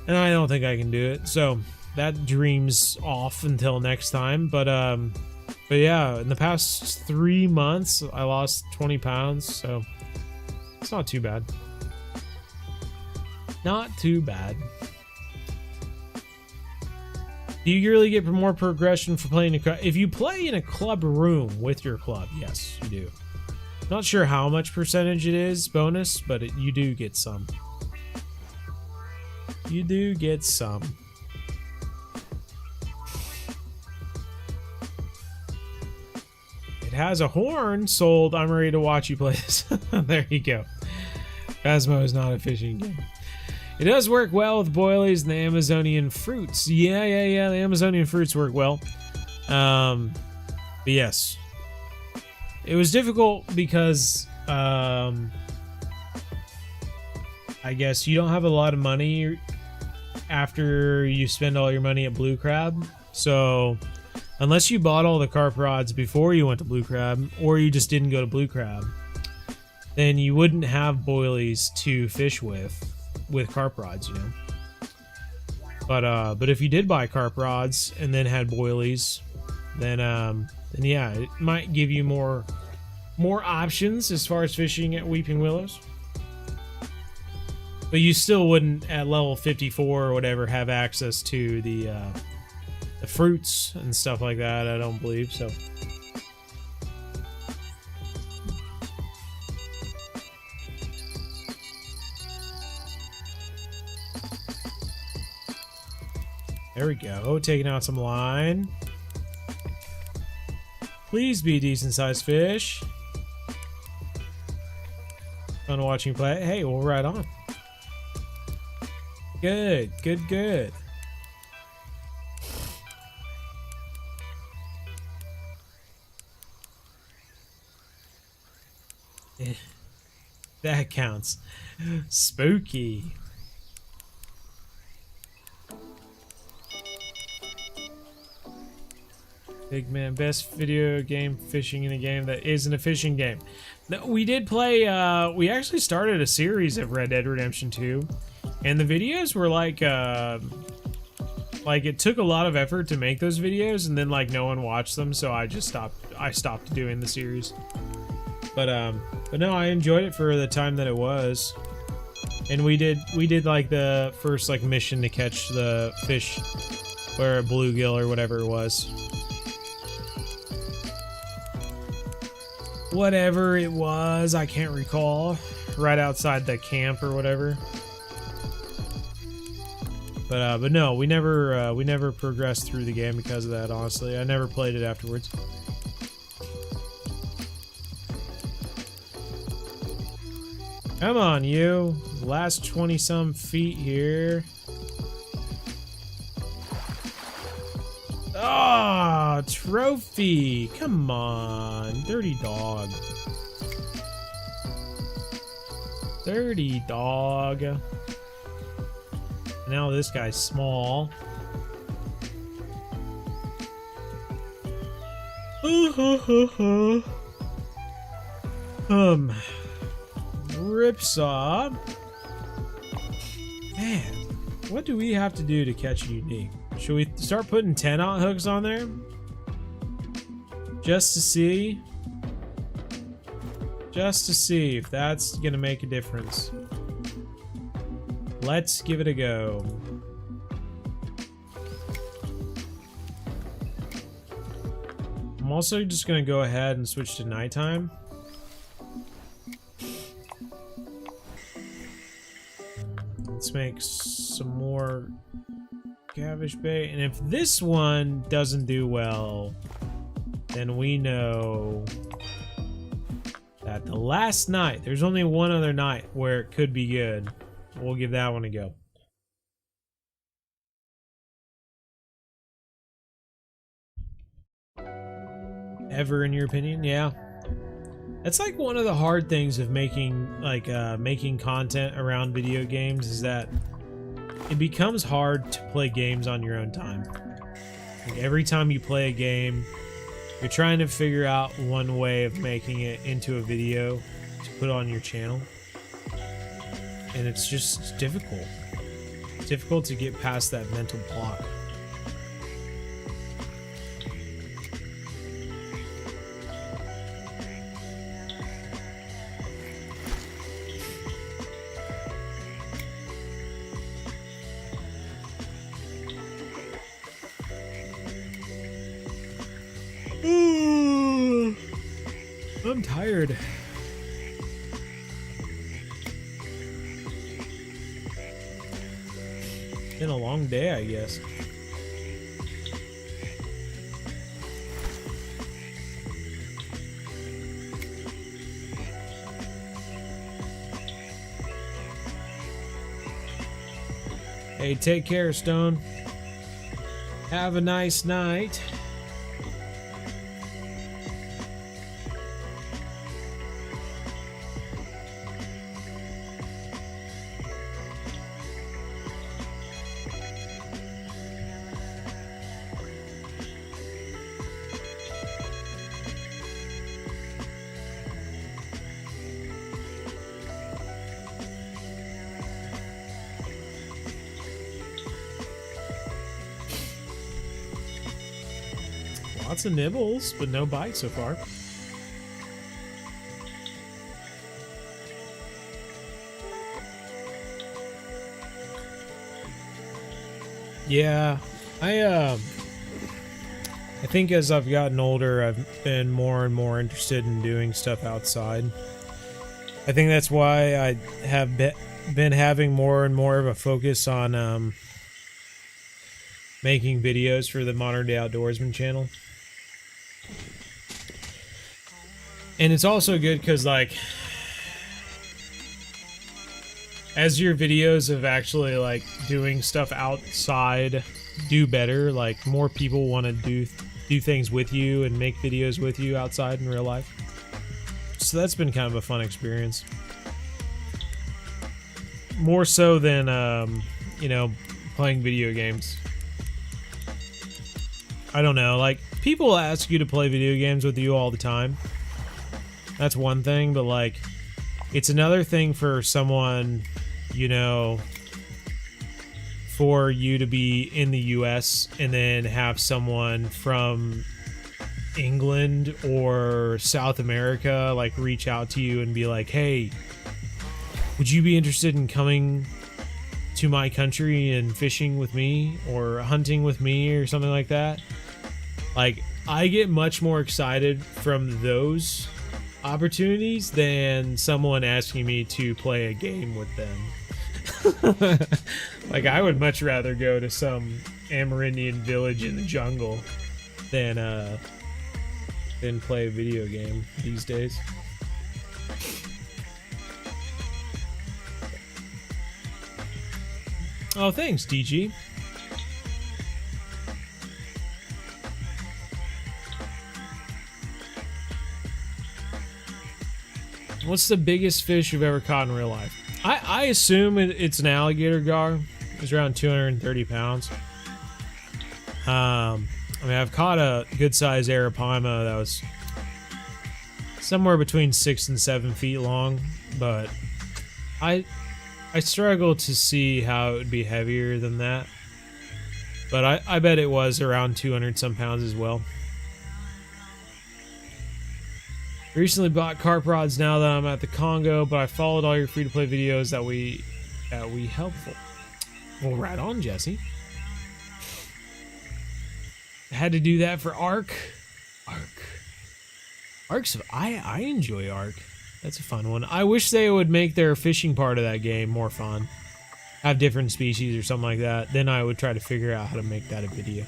and I don't think I can do it. So that dream's off until next time. But yeah, in the past 3 months, I lost 20 pounds. So it's not too bad. Not too bad. Do you really get more progression for playing if you play in a club room with your club? Yes, you do. Not sure how much percentage it is bonus, but you do get some. You do get some. It has a horn. Sold. I'm ready to watch you play this. There you go. Phasmo is not a fishing game. It does work well with boilies and the Amazonian fruits. Yeah. The Amazonian fruits work well. But yes. It was difficult because, I guess you don't have a lot of money after you spend all your money at Blue Crab. So, unless you bought all the carp rods before you went to Blue Crab, or you just didn't go to Blue Crab, then you wouldn't have boilies to fish with carp rods, you know. But if you did buy carp rods and then had boilies, then yeah, it might give you more options as far as fishing at Weeping Willows. But you still wouldn't at level 54 or whatever have access to the fruits and stuff like that, I don't believe so. There we go. Taking out some line. Please be a decent sized fish. Fun watching play. Hey, we'll ride on. Good, good, good. That counts. Spooky. Big man, best video game fishing in a game that isn't a fishing game. No, we did play, we actually started a series of Red Dead Redemption 2, and the videos were like it took a lot of effort to make those videos, and then like no one watched them, so I stopped doing the series. But no, I enjoyed it for the time that it was. And we did like the first like mission to catch the fish, or a bluegill or whatever it was. Whatever it was, I can't recall. Right outside the camp or whatever. But no, we never progressed through the game because of that, honestly. I never played it afterwards. Come on, you. Last 20-some feet here. Ah, trophy. Come on. Dirty dog. Dirty dog. Now this guy's small. Ripsaw. Man, what do we have to do to catch a unique? Should we start putting 10-aught hooks on there? Just to see? Just to see if that's gonna make a difference. Let's give it a go. I'm also just gonna go ahead and switch to nighttime. Let's make some more Catfish bait, and if this one doesn't do well, then we know that the last night, there's only one other night where it could be good. We'll give that one a go. Ever, in your opinion? Yeah. That's like one of the hard things of making making content around video games, is that it becomes hard to play games on your own time. Like every time you play a game, you're trying to figure out one way of making it into a video to put on your channel. And it's just difficult. It's difficult to get past that mental block. I'm tired. Been a long day, I guess. Hey, take care, Stone. Have a nice night. Lots of nibbles, but no bites so far. Yeah, I think as I've gotten older, I've been more and more interested in doing stuff outside. I think that's why I have been having more and more of a focus on making videos for the Modern Day Outdoorsman channel. And it's also good because, like, as your videos of actually, like, doing stuff outside do better, like, more people want to do things with you and make videos with you outside in real life. So that's been kind of a fun experience. More so than, you know, playing video games. I don't know, like, people ask you to play video games with you all the time. That's one thing, but, like, it's another thing for someone, you know, for you to be in the US and then have someone from England or South America, like, reach out to you and be like, hey, would you be interested in coming to my country and fishing with me or hunting with me or something like that? Like, I get much more excited from those opportunities than someone asking me to play a game with them. Like, I would much rather go to some Amerindian village in the jungle than play a video game these days. Oh, thanks, DG. What's the biggest fish you've ever caught in real life? I assume it's an alligator gar. It's around 230 pounds. I mean, I've caught a good-sized arapaima that was somewhere between 6 and 7 feet long, but I struggle to see how it would be heavier than that. But I bet it was around 200 some pounds as well. Recently bought carp rods now that I'm at the Congo, but I followed all your free-to-play videos that we helpful. Well, right on, Jesse. I had to do that for Ark. Ark's I enjoy Ark. That's a fun one. I wish they would make their fishing part of that game more fun. Have different species or something like that. Then I would try to figure out how to make that a video.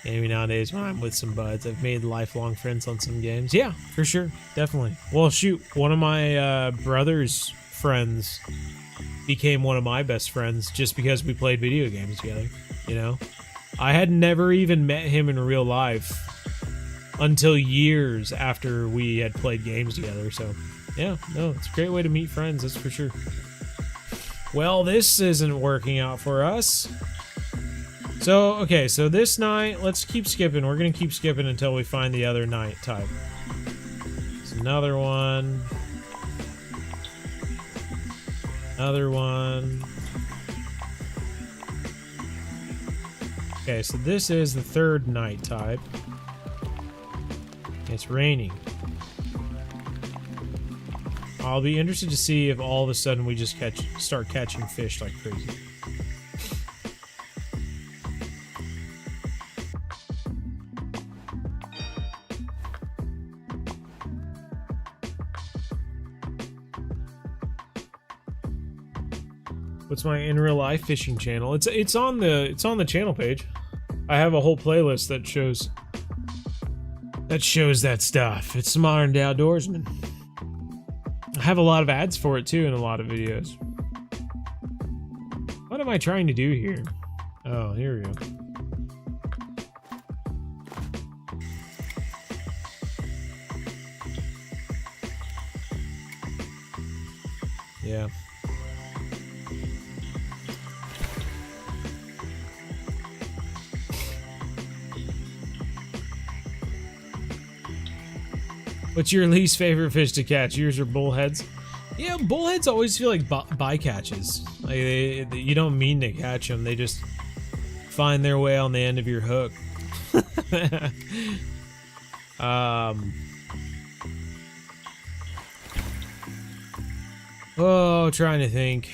Maybe nowadays when I'm with some buds, I've made lifelong friends on some games. Yeah, for sure. Definitely. Well, shoot, one of my brother's friends became one of my best friends just because we played video games together, you know? I had never even met him in real life until years after we had played games together, so yeah, no, it's a great way to meet friends, that's for sure. Well, this isn't working out for us. So, okay, so this night, let's keep skipping. We're going to keep skipping until we find the other night type. There's another one. Another one. Okay, so this is the third night type. It's raining. I'll be interested to see if all of a sudden we just start catching fish like crazy. What's my in real life fishing channel? It's on the channel page. I have a whole playlist that shows that stuff. It's Modern Day Outdoorsman. I have a lot of ads for it too in a lot of videos. What am I trying to do here? Oh, here we go. Yeah. What's your least favorite fish to catch? Yours are bullheads? Yeah, bullheads always feel like bycatches. Like you don't mean to catch them. They just find their way on the end of your hook. Oh, trying to think.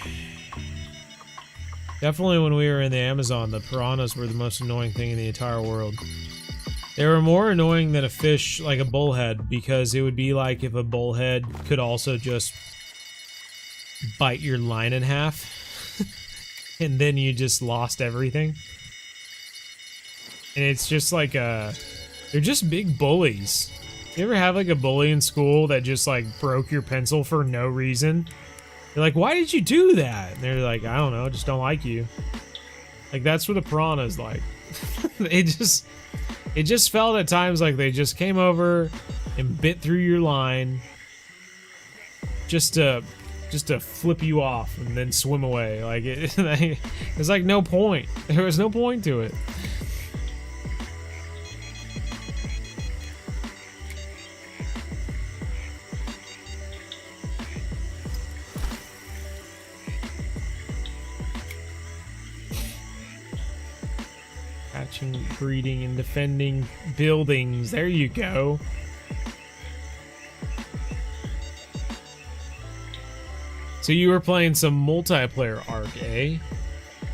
Definitely when we were in the Amazon, the piranhas were the most annoying thing in the entire world. They were more annoying than a fish like a bullhead, because it would be like if a bullhead could also just bite your line in half. and then you just lost everything. And it's just like they're just big bullies. You ever have like a bully in school that just like broke your pencil for no reason? You're like, why did you do that? And they're like, I don't know, just don't like you. Like, that's what a piranha's like. It just felt at times like they just came over and bit through your line just to flip you off and then swim away. Like, it's like no point. There was no point to it. Catching, breeding, and defending buildings. There you go. So you were playing some multiplayer Ark, eh?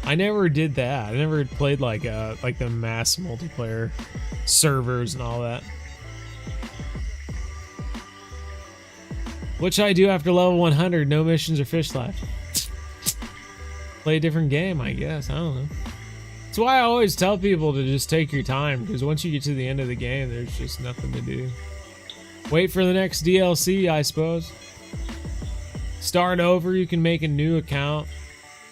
I never did that. I never played like the mass multiplayer servers and all that. Which I do after level 100. No missions or fish left. Play a different game, I guess. I don't know. That's why I always tell people to just take your time, because once you get to the end of the game, there's just nothing to do. Wait for the next DLC, I suppose. Start over. You can make a new account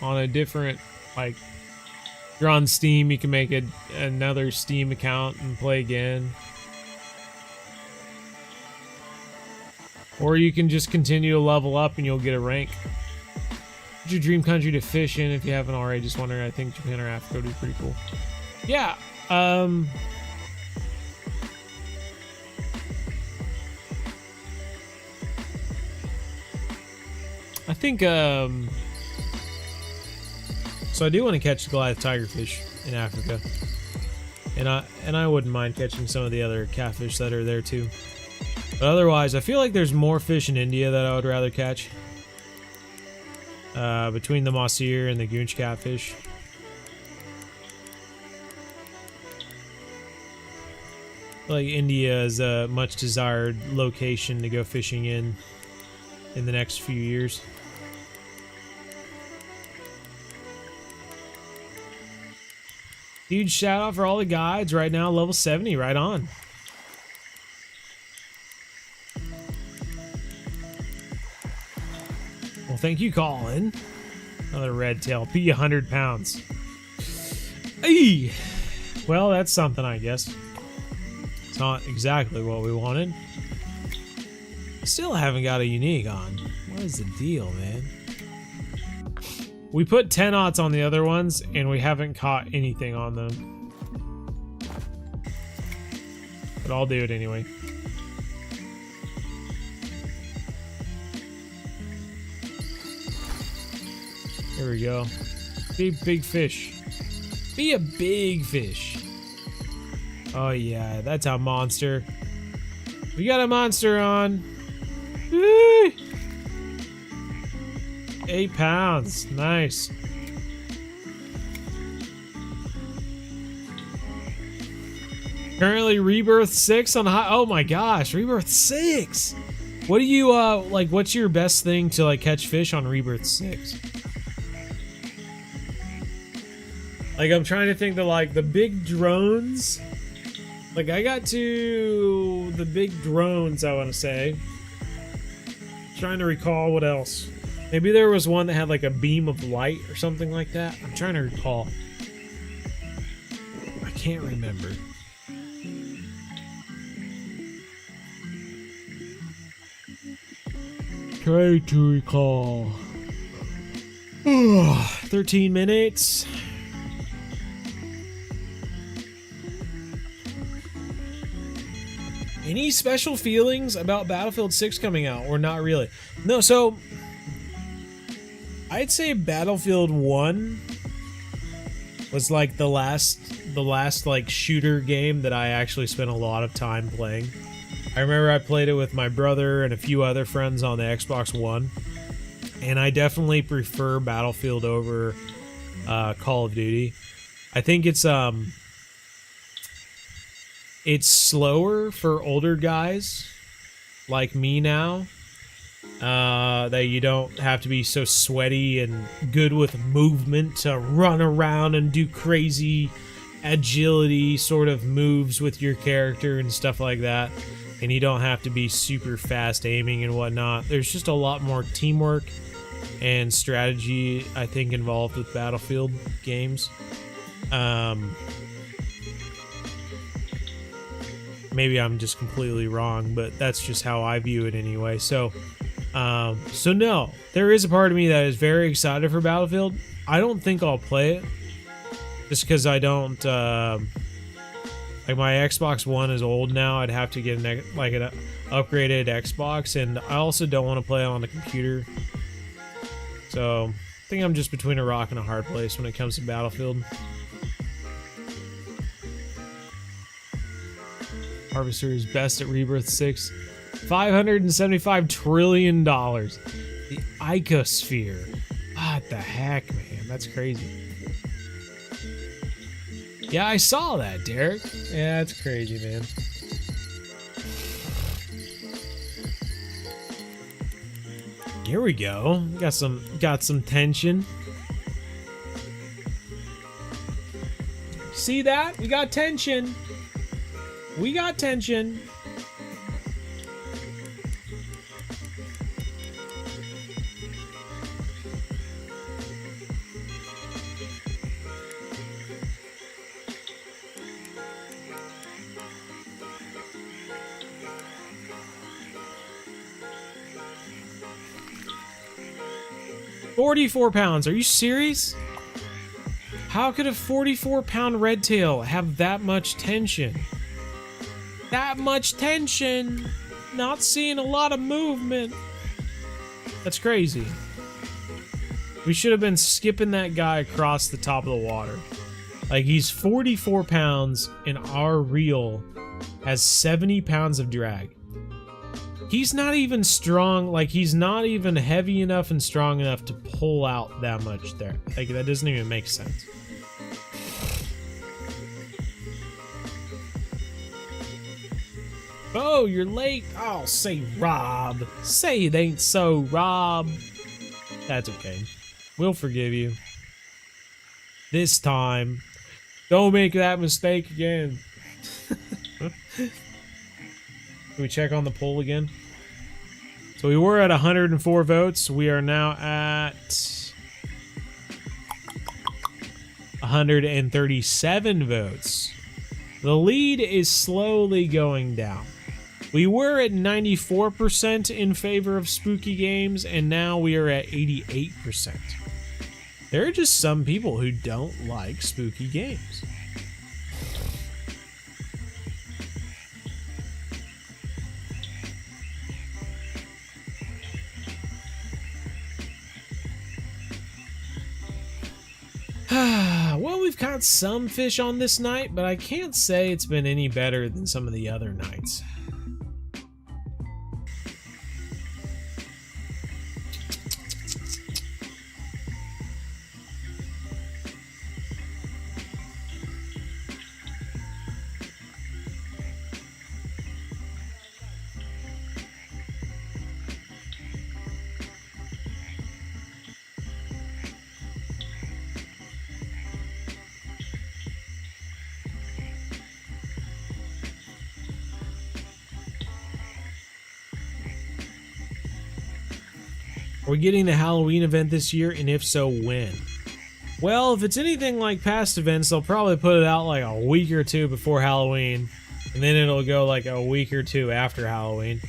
on a different, like, if you're on Steam, you can make another Steam account and play again. Or you can just continue to level up and you'll get a rank. What's your dream country to fish in if you haven't already? Just wondering. I think Japan or Africa would be pretty cool. Yeah. I think so I do want to catch Goliath tigerfish in Africa. And I wouldn't mind catching some of the other catfish that are there too. But otherwise, I feel like there's more fish in India that I would rather catch. Between the Mossir and the Goonch catfish. Like, India is a much desired location to go fishing in the next few years. Huge shout out for all the guides right now, level 70, right on. Well, thank you, Colin. Another redtail. Be 100 pounds. Eee! Well, that's something, I guess. It's not exactly what we wanted. Still haven't got a unique on. What is the deal, man? We put 10-aughts on the other ones, and we haven't caught anything on them. But I'll do it anyway. Here we go. Be a big fish. Be a big fish. Oh yeah, that's a monster. We got a monster on. Woo! 8 pounds. Nice. Currently Rebirth 6 on high. Oh my gosh, Rebirth 6. What do you like, what's your best thing to like catch fish on Rebirth 6? Like, I'm trying to think that, like, the big drones. Like, I got to the big drones, I want to say. Trying to recall what else. Maybe there was one that had, like, a beam of light or something like that. I'm trying to recall. I can't remember. Try to recall. 13 minutes. Any special feelings about Battlefield 6 coming out, or not really? No, so I'd say Battlefield 1 was like the last like shooter game that I actually spent a lot of time playing. I remember I played it with my brother and a few other friends on the Xbox One, and I definitely prefer Battlefield over Call of Duty. I think it's slower for older guys like me now, That you don't have to be so sweaty and good with movement to run around and do crazy agility sort of moves with your character and stuff like that. And you don't have to be super fast aiming and whatnot. There's just a lot more teamwork and strategy, I think, involved with Battlefield games. Maybe I'm just completely wrong, but that's just how I view it anyway. So no, there is a part of me that is very excited for Battlefield. I don't think I'll play it just because I don't, like, my Xbox One is old now. I'd have to get an upgraded Xbox, and I also don't want to play on the computer. So I think I'm just between a rock and a hard place when it comes to Battlefield. Harvester is best at Rebirth 6. $575 trillion. The icosphere. What the heck, man? That's crazy. Yeah, I saw that, Derek. Yeah, that's crazy, man. Here we go. Got some tension. See that? We got tension. We got tension. £44. Are you serious? How could a 44-pound redtail have that much tension? That much tension. Not seeing a lot of movement. That's crazy. We should have been skipping that guy across the top of the water. Like, he's 44 pounds and our reel has 70 pounds of drag. He's not even strong, like, he's not even heavy enough and strong enough to pull out that much there. Like, that doesn't even make sense. Oh, you're late. Oh, say Rob. Say it ain't so, Rob. That's okay. We'll forgive you. This time. Don't make that mistake again. Can we check on the poll again? So we were at 104 votes. We are now at 137 votes. The lead is slowly going down. We were at 94% in favor of spooky games, and now we are at 88%. There are just some people who don't like spooky games. Well, we've caught some fish on this night, but I can't say it's been any better than some of the other nights. Are we getting the Halloween event this year, and if so, when? Well, if it's anything like past events, they'll probably put it out like a week or two before Halloween, and then it'll go like a week or two after Halloween.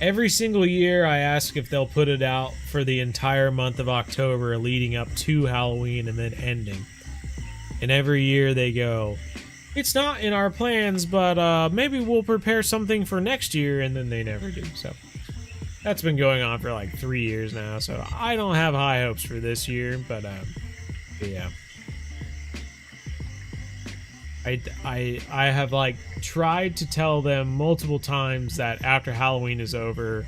Every single year, I ask if they'll put it out for the entire month of October leading up to Halloween and then ending. And every year they go, it's not in our plans, but maybe we'll prepare something for next year, and then they never do, so. That's been going on for like 3 years now, so I don't have high hopes for this year, but yeah. I have like tried to tell them multiple times that after Halloween is over,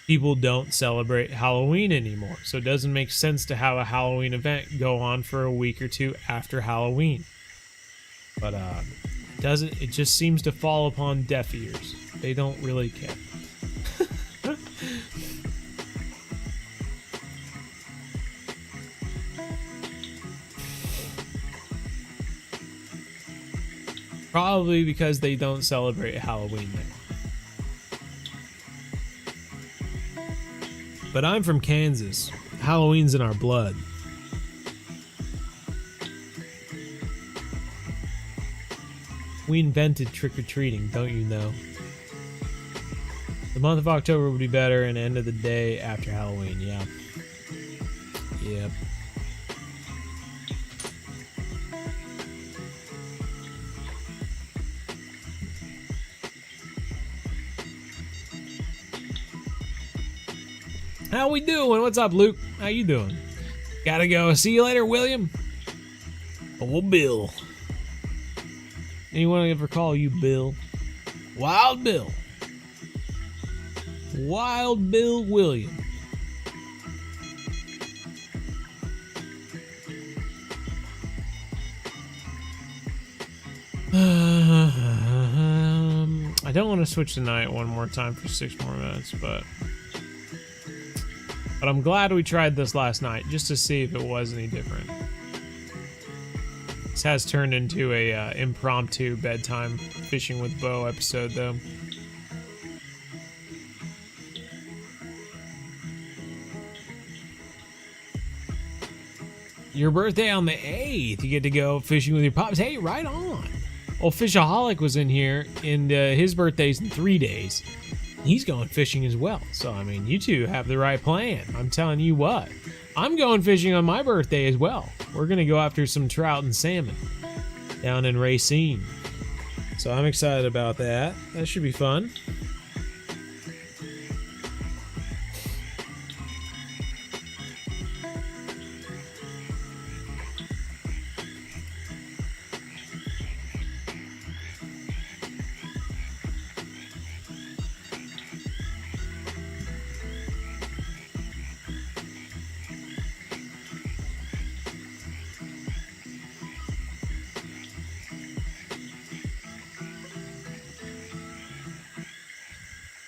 people don't celebrate Halloween anymore. So it doesn't make sense to have a Halloween event go on for a week or two after Halloween. But it just seems to fall upon deaf ears. They don't really care. Probably because they don't celebrate Halloween there. But I'm from Kansas. Halloween's in our blood. We invented trick-or-treating, don't you know? The month of October would be better and end of the day after Halloween, yeah. Yep. How we doing? What's up, Luke? How you doing? Gotta go. See you later, William. Oh, Bill. Anyone ever call you Bill? Wild Bill. Wild Bill William. I don't want to switch the night one more time for 6 more minutes, but I'm glad we tried this last night just to see if it was any different. This has turned into a impromptu bedtime fishing with Bo episode, though. Your birthday on the 8th. You get to go fishing with your pops. Hey, right on. Well, Fishaholic was in here, and his birthday's in 3 days. He's going fishing as well. So, I mean, you two have the right plan. I'm telling you what. I'm going fishing on my birthday as well. We're going to go after some trout and salmon down in Racine. So I'm excited about that. That should be fun.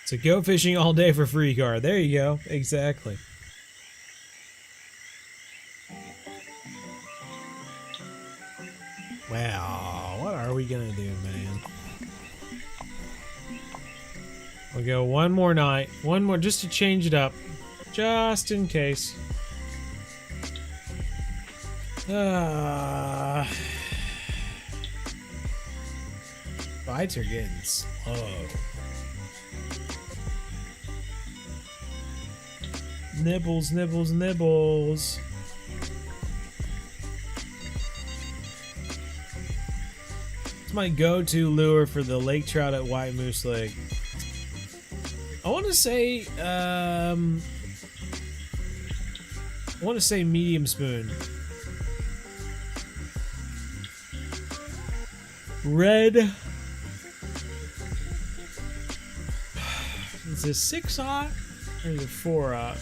So go fishing all day for free card. There you go. Exactly. Wow. What are we going to do, man? We'll go one more night. One more just to change it up. Just in case. Bites are getting slow. Nibbles, nibbles, nibbles. It's my go-to lure for the lake trout at White Moose Lake. I want to say, medium spoon. Red. Is this 6-aught or is it 4-aught?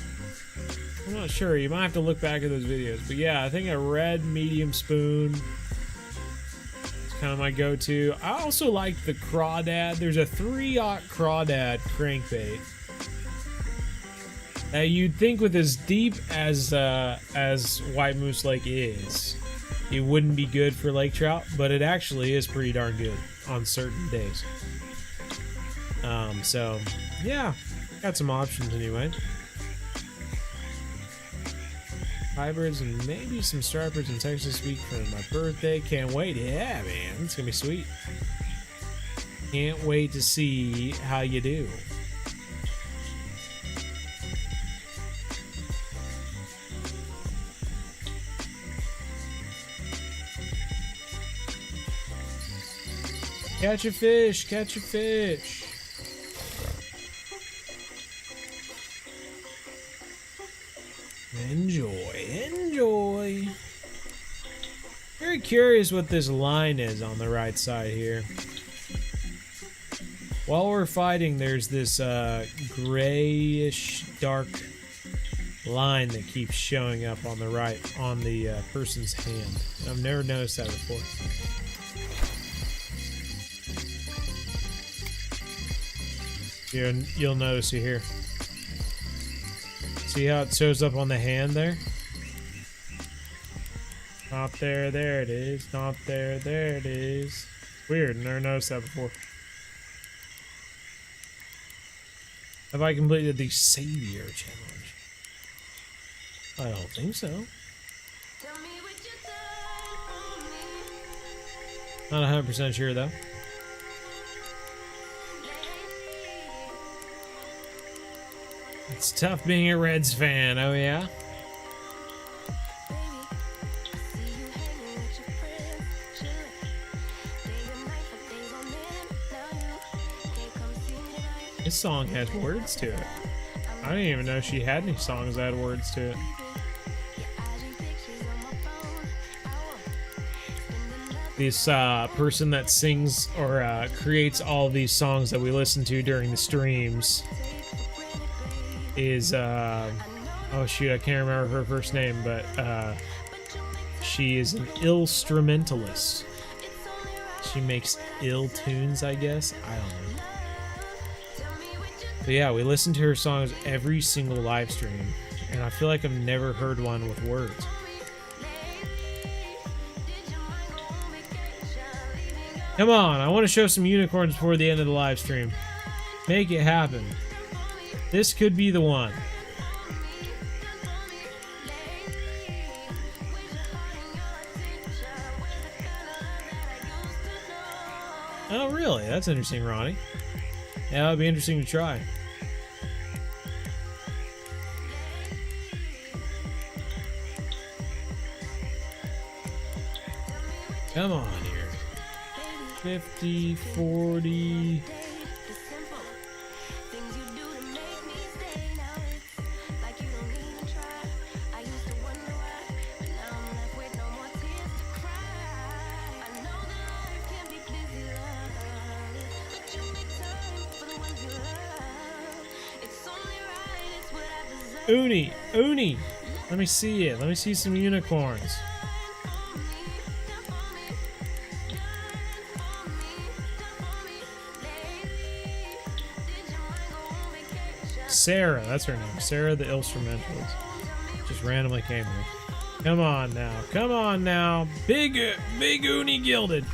I'm not sure. You might have to look back at those videos. But yeah, I think a red medium spoon is kind of my go-to. I also like the crawdad. There's a 3-aught crawdad crankbait that you'd think with as deep as White Moose Lake is, it wouldn't be good for lake trout, but it actually is pretty darn good on certain days. So yeah, got some options anyway. Hybrids and maybe some stripers in Texas this week for my birthday. Can't wait. Yeah, man. It's going to be sweet. Can't wait to see how you do. Catch a fish. Catch a fish. Enjoy, enjoy. Very curious what this line is on the right side here. While we're fighting, there's this grayish dark line that keeps showing up on the right on the person's hand. I've never noticed that before. You'll notice it here. See how it shows up on the hand there? Not there, there it is. Not there, there it is. Weird, never noticed that before. Have I completed the Savior challenge? I don't think so. Not 100% sure though. It's tough being a Reds fan, oh yeah? This song has words to it. I didn't even know she had any songs that had words to it. This person that sings or creates all these songs that we listen to during the streams is, oh shoot, I can't remember her first name, but she is an instrumentalist. She makes ill tunes, I guess. I don't know. But yeah, we listen to her songs every single live stream, and I feel like I've never heard one with words. Come on, I want to show some unicorns before the end of the live stream. Make it happen. This could be the one. Oh, really? That's interesting, Ronnie. Yeah, that would be interesting to try. Come on here. 50, 40. Uni, let me see it. Let me see some unicorns. Sarah, that's her name. Sarah the instrumentalist. Just randomly came here. Come on now. Big Uni Gilded.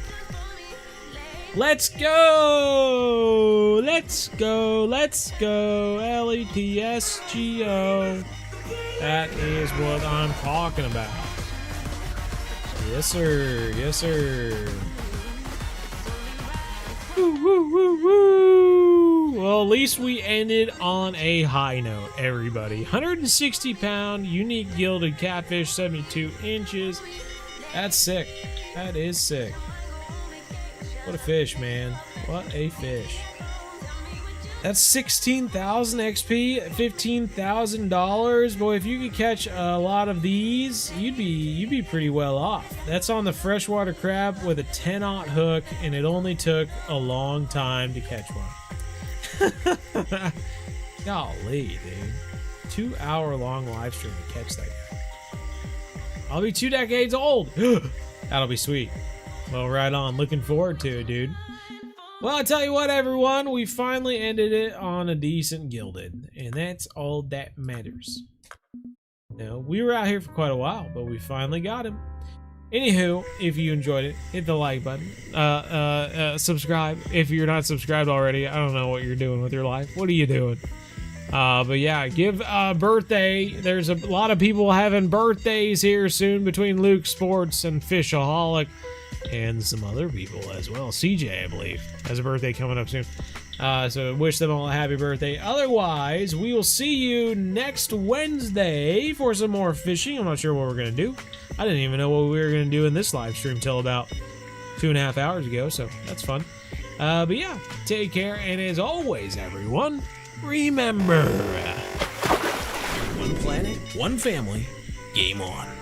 Let's go! LETSGO. That is what I'm talking about. Yes, sir. Woo. Well, at least we ended on a high note, everybody. 160 pound, unique gilded catfish, 72 inches. That's sick. That is sick. What a fish, man. What a fish. That's 16,000 XP, $15,000. Boy, if you could catch a lot of these, you'd be pretty well off. That's on the freshwater crab with a 10-aught hook, and it only took a long time to catch one. Golly, dude. 2-hour-long live stream to catch that guy. I'll be 2 decades old. That'll be sweet. Well, right on. Looking forward to it, dude. Well, I tell you what, everyone, we finally ended it on a decent gilded, and that's all that matters. You know, we were out here for quite a while, but we finally got him. Anywho, if you enjoyed it, hit the like button. Subscribe if you're not subscribed already. I don't know what you're doing with your life. What are you doing? But yeah, give birthday. There's a lot of people having birthdays here soon between Luke Sports and Fishaholic. And some other people as well. CJ, I believe, has a birthday coming up soon. So wish them all a happy birthday. Otherwise, we will see you next Wednesday for some more fishing. I'm not sure what we're going to do. I didn't even know what we were going to do in this live stream till about 2.5 hours ago, so that's fun. But yeah, take care, and as always, everyone, remember, one planet, one family, game on.